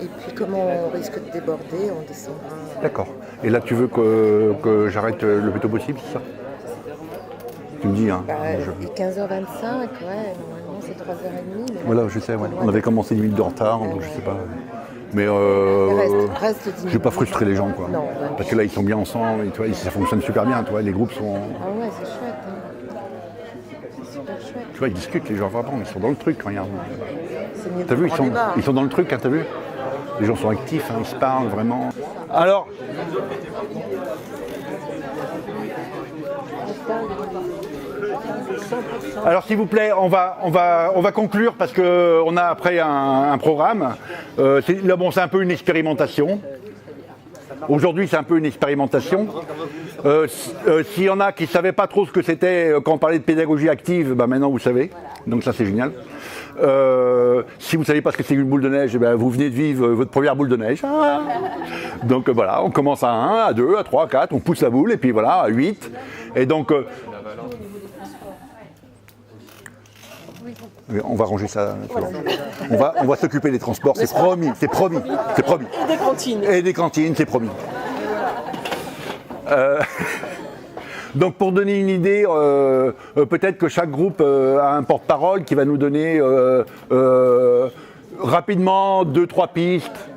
Et puis, comme on risque de déborder, on descendra. D'accord. Et là, tu veux que j'arrête le plus tôt possible, c'est ça? Tu me dis, hein. 15h25, ouais, normalement c'est 3h30. Mais voilà, je sais, ouais. On avait commencé 10 minutes de retard, donc je sais pas. Mais reste 10 je vais pas frustrer les gens, quoi. Non, ouais. Parce que là, ils sont bien ensemble, et tu vois, ça fonctionne super bien, tu vois, les groupes sont... Ah ouais, c'est chouette, hein. C'est super chouette. Tu vois, ils discutent, les gens, vraiment, ils sont dans le truc, regarde. C'est mieux T'as vu, que le grand débat. ils sont dans le truc, hein, t'as vu? Les gens sont actifs, hein, ils se parlent, vraiment. Alors... Alors s'il vous plaît, on va conclure parce qu'on a après un programme. Là, bon, c'est un peu une expérimentation. Aujourd'hui, c'est un peu une expérimentation. S'il y en a qui ne savaient pas trop ce que c'était quand on parlait de pédagogie active, ben maintenant vous savez. Donc ça, c'est génial. Si vous ne savez pas ce que c'est une boule de neige, ben, vous venez de vivre votre première boule de neige. Donc voilà, on commence à 1, à 2, à 3, à 4, on pousse la boule, et puis voilà, à 8. Et donc... on va ranger ça. On va s'occuper des transports, c'est promis, c'est promis, c'est promis. Et des cantines. Et des cantines, c'est promis. Donc pour donner une idée, peut-être que chaque groupe a un porte-parole qui va nous donner rapidement 2-3 pistes.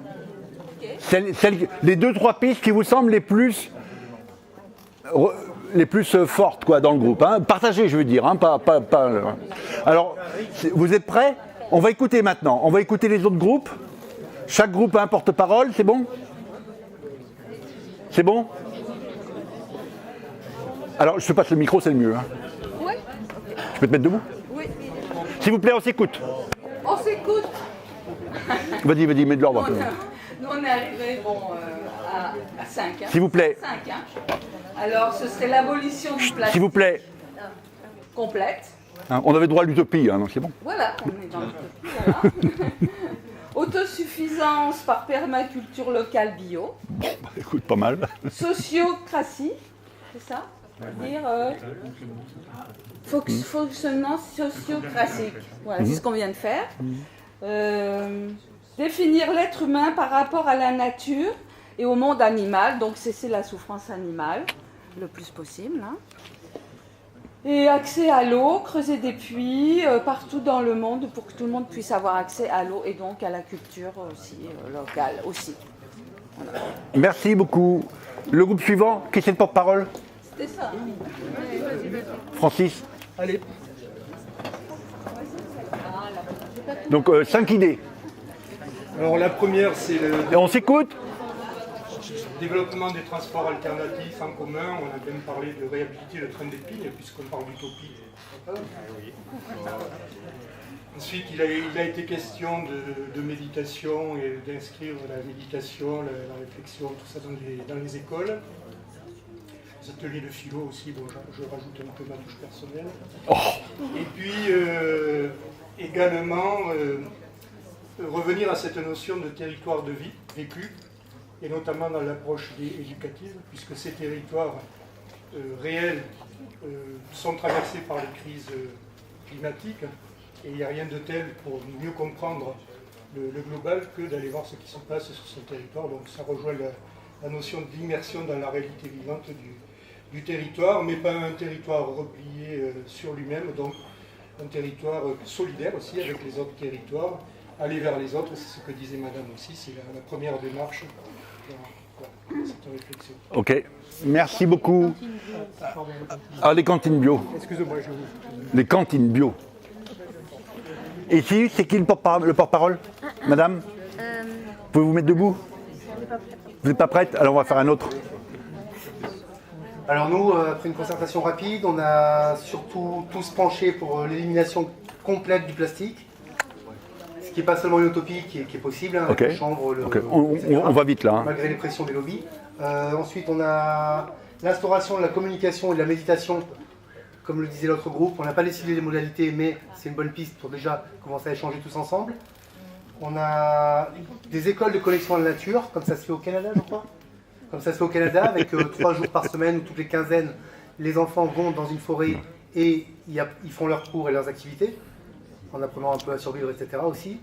Les 2-3 pistes qui vous semblent les plus fortes quoi, dans le groupe. Hein. Partagez, je veux dire. Hein, pas. Alors, vous êtes prêts? On va écouter maintenant. On va écouter les autres groupes. Chaque groupe a un porte-parole, c'est bon? C'est bon? Alors, je te passe le micro, c'est le mieux. Hein. Oui. Je peux te mettre debout? Oui. S'il vous plaît, on s'écoute. On s'écoute. Vas-y, mets de l'ordre. Nous, on est arrivé à 5. S'il vous plaît. 5, Alors, ce serait l'abolition du plastique S'il vous plaît. complète. Hein, on avait droit à l'utopie, hein, donc c'est bon. Voilà, on est dans l'utopie. Voilà. Autosuffisance par permaculture locale bio. Bon, bah, écoute, pas mal. Sociocratie, c'est ça? Dire fonctionnement sociocratique. Voilà, c'est ce qu'on vient de faire. Définir l'être humain par rapport à la nature et au monde animal, donc cesser la souffrance animale le plus possible. Hein. Et accès à l'eau, creuser des puits partout dans le monde pour que tout le monde puisse avoir accès à l'eau et donc à la culture aussi locale aussi. Voilà. Merci beaucoup. Le groupe suivant, qui c'est le porte-parole? C'était ça. Francis. Allez. Donc 5 idées. Alors la première, c'est le Et on s'écoute? développement des transports alternatifs en commun. On a même parlé de réhabiliter le train d'Épines, puisqu'on parle d'utopie. Ensuite, il a été question de méditation et d'inscrire la méditation, la réflexion, tout ça dans les écoles. Les ateliers de philo aussi, bon, je rajoute un peu ma touche personnelle. Et puis, également, revenir à cette notion de territoire de vie vécu, et notamment dans l'approche éducative, puisque ces territoires réels sont traversés par les crises climatiques, et il n'y a rien de tel pour mieux comprendre le global que d'aller voir ce qui se passe sur ce territoire. Donc ça rejoint la notion d'immersion dans la réalité vivante du territoire, mais pas un territoire replié sur lui-même, donc un territoire solidaire aussi avec les autres territoires, aller vers les autres, c'est ce que disait Madame aussi, c'est la première démarche dans cette réflexion. Ok, merci beaucoup. Ah, les cantines bio. Excusez-moi, Les cantines bio. Et ici, c'est qui le porte-parole? Madame? Pouvez-vous mettre debout? Vous n'êtes pas prête? Alors on va faire un autre. Alors nous, après une concertation rapide, on a surtout tous penché pour l'élimination complète du plastique. Ce qui n'est pas seulement une utopie, qui est possible, hein, Okay. la chambre, Okay. On va vite là. Hein. Malgré les pressions des lobbies. Ensuite, on a l'instauration de la communication et de la méditation. Comme le disait l'autre groupe, on n'a pas décidé les modalités, mais c'est une bonne piste pour déjà commencer à échanger tous ensemble. On a des écoles de connexion à la nature, comme ça se fait au Canada, je crois. Comme ça se fait au Canada, avec 3 jours par semaine ou toutes les quinzaines, les enfants vont dans une forêt et ils font leurs cours et leurs activités, en apprenant un peu à survivre, etc. aussi.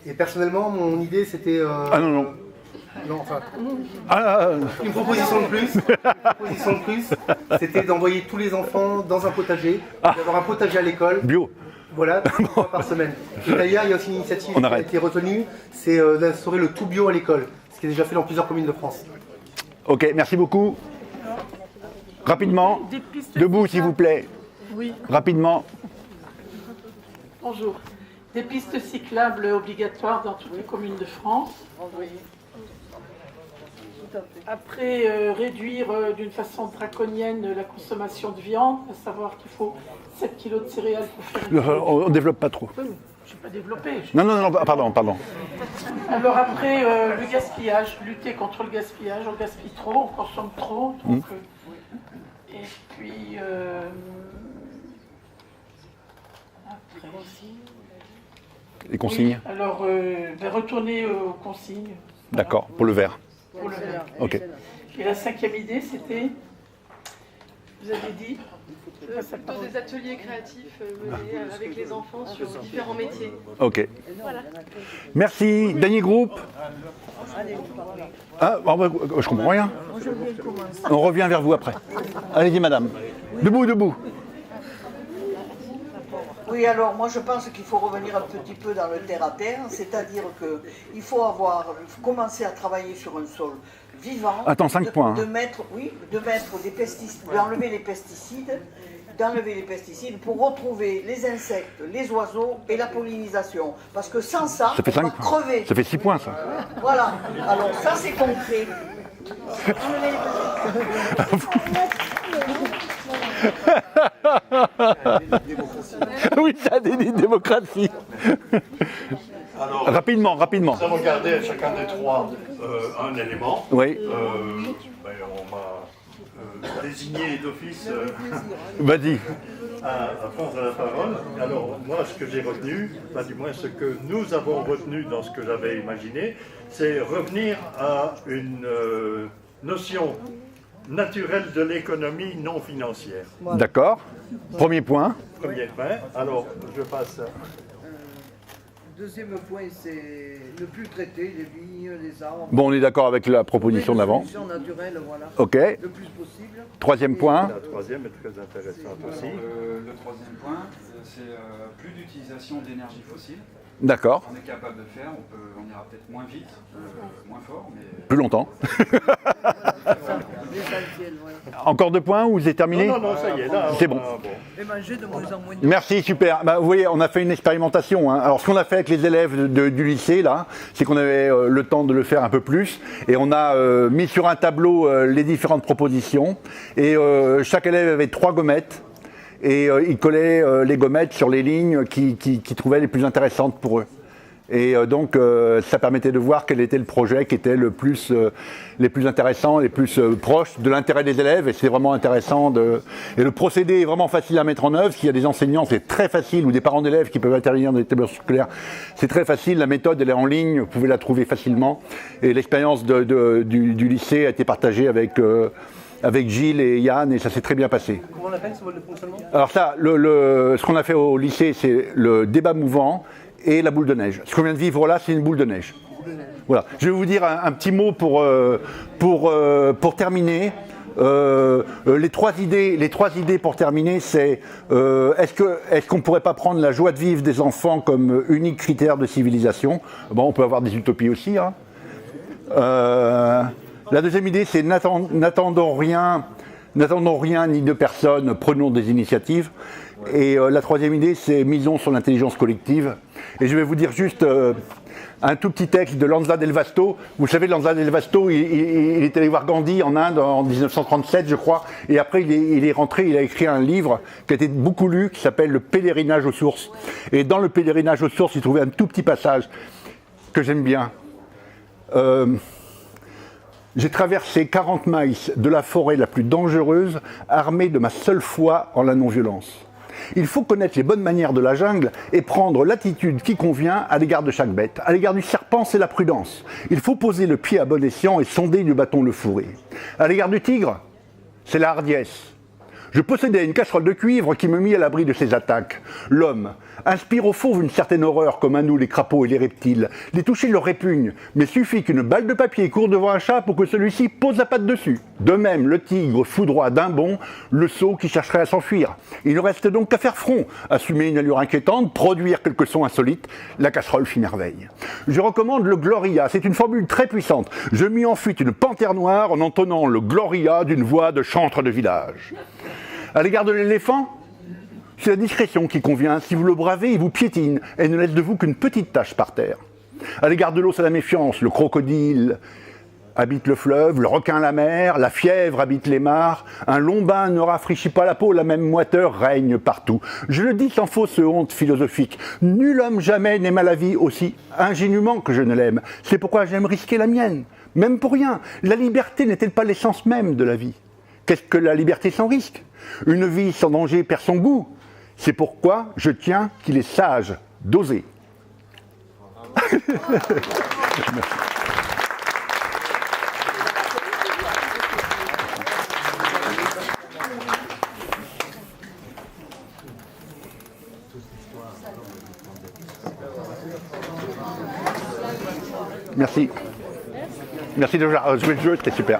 Et personnellement, mon idée, c'était... Ah non, non. Non, enfin... Ah, Une proposition de plus, c'était d'envoyer tous les enfants dans un potager, d'avoir un potager à l'école. bio. Voilà, 6 fois par semaine. Et d'ailleurs, il y a aussi une initiative On qui a arrête. été retenue, c'est d'instaurer le tout bio à l'école, ce qui est déjà fait dans plusieurs communes de France. Ok, merci beaucoup. Rapidement. Debout, s'il vous plaît. Oui, Rapidement. bonjour. Des pistes cyclables obligatoires dans toutes les communes de France. Après, réduire d'une façon draconienne la consommation de viande, à savoir qu'il faut 7 kg de céréales pour faire... On ne développe pas trop. Je ne suis pas développé. Non, pardon. Alors après, le gaspillage, lutter contre le gaspillage, on gaspille trop, on consomme trop. Donc, et puis, après aussi... Les consignes? Oui, alors, retourner aux consignes. D'accord, pour le verre. Pour le verre. Ok. Et la 5e idée, c'était, vous avez dit, Plutôt des ateliers créatifs menés avec les enfants sur différents métiers. Ok. Voilà. Merci. Dernier groupe. Ah, je comprends rien. On revient vers vous après. Allez-y, madame. Debout. Oui, alors moi je pense qu'il faut revenir un petit peu dans le terre-à-terre, c'est-à-dire qu'il faut commencer à travailler sur un sol vivant. Attends, 5 points. De mettre des pesticides, d'enlever les pesticides pour retrouver les insectes, les oiseaux et la pollinisation. Parce que sans ça, Ça fait on va 5 points. crever. Ça fait 6 points, ça. Voilà, alors ça c'est concret. Oui, ça a des démocratie. Alors, rapidement. Nous avons gardé à chacun des trois un élément. Oui. On m'a désigné d'office Vas-y. à prendre la parole. Alors, moi, ce que j'ai retenu, enfin, du moins ce que nous avons retenu dans ce que j'avais imaginé, c'est revenir à une notion naturelle de l'économie non financière. D'accord. Premier point. Premier point. Alors, je passe. Deuxième point, c'est ne plus traiter les vignes, les arbres. Bon, on est d'accord avec la proposition d'avant. Naturelle, voilà. Ok. Le plus possible. Troisième point. La troisième est très intéressante aussi. Le troisième point, c'est plus d'utilisation d'énergie fossile. D'accord. On est capable de faire, on ira peut-être moins vite, moins fort, mais... Plus longtemps. Encore 2 points ou c'est terminé? Non, ça y est, là. C'est bon. Et manger de moins en moins. Merci, super. Bah, vous voyez, on a fait une expérimentation. Hein. Alors, ce qu'on a fait avec les élèves du lycée, là, c'est qu'on avait le temps de le faire un peu plus. Et on a mis sur un tableau les différentes propositions. Et chaque élève avait 3 gommettes. Et ils collaient les gommettes sur les lignes qu'ils trouvaient les plus intéressantes pour eux. Et donc, ça permettait de voir quel était le projet qui était les plus intéressants, les plus proches de l'intérêt des élèves. Et c'est vraiment intéressant. Et le procédé est vraiment facile à mettre en œuvre. S'il y a des enseignants, c'est très facile, ou des parents d'élèves qui peuvent intervenir dans les établissements scolaires, c'est très facile. La méthode, elle est en ligne, vous pouvez la trouver facilement. Et l'expérience du lycée a été partagée avec Gilles et Yann, et ça s'est très bien passé. Comment on appelle ce mode de fonctionnement? Alors ça, ce qu'on a fait au lycée, c'est le débat mouvant et la boule de neige. Ce qu'on vient de vivre là, c'est une boule de neige. Voilà. Je vais vous dire un petit mot pour terminer. Les trois idées pour terminer, c'est est-ce qu'on ne pourrait pas prendre la joie de vivre des enfants comme unique critère de civilisation? Bon, on peut avoir des utopies aussi, hein. La deuxième idée, c'est n'attendons rien ni de personne, prenons des initiatives. Et la troisième idée, c'est misons sur l'intelligence collective. Et je vais vous dire juste un tout petit texte de Lanza Del Vasto. Vous savez, Lanza Del Vasto, il est allé voir Gandhi en Inde en 1937, je crois. Et après, il est rentré, il a écrit un livre qui a été beaucoup lu, qui s'appelle Le pèlerinage aux sources. Et dans le pèlerinage aux sources, il trouvait un tout petit passage que j'aime bien. J'ai traversé 40 miles de la forêt la plus dangereuse, armé de ma seule foi en la non-violence. Il faut connaître les bonnes manières de la jungle et prendre l'attitude qui convient à l'égard de chaque bête. À l'égard du serpent, c'est la prudence. Il faut poser le pied à bon escient et sonder du bâton le fourré. À l'égard du tigre, c'est la hardiesse. Je possédais une casserole de cuivre qui me mit à l'abri de ses attaques. L'homme inspire au fauve une certaine horreur, comme à nous les crapauds et les reptiles. Les toucher leur répugne, mais suffit qu'une balle de papier court devant un chat pour que celui-ci pose la patte dessus. De même, le tigre foudroie d'un bond le sot qui chercherait à s'enfuir. Il ne reste donc qu'à faire front, assumer une allure inquiétante, produire quelques sons insolites. La casserole fit merveille. Je recommande le Gloria, c'est une formule très puissante. Je m'y enfuis une panthère noire en entonnant le Gloria d'une voix de chantre de village. À l'égard de l'éléphant, c'est la discrétion qui convient. Si vous le bravez, il vous piétine et ne laisse de vous qu'une petite tache par terre. À l'égard de l'eau, c'est la méfiance. Le crocodile habite le fleuve, le requin la mer, la fièvre habite les mares. Un long bain ne rafraîchit pas la peau, la même moiteur règne partout. Je le dis sans fausse honte philosophique. Nul homme jamais n'aima la vie aussi ingénument que je ne l'aime. C'est pourquoi j'aime risquer la mienne, même pour rien. La liberté n'est-elle pas l'essence même de la vie? Qu'est-ce que la liberté sans risque? Une vie sans danger perd son goût. C'est pourquoi je tiens qu'il est sage d'oser. Merci. Merci de jouer le jeu, c'était super.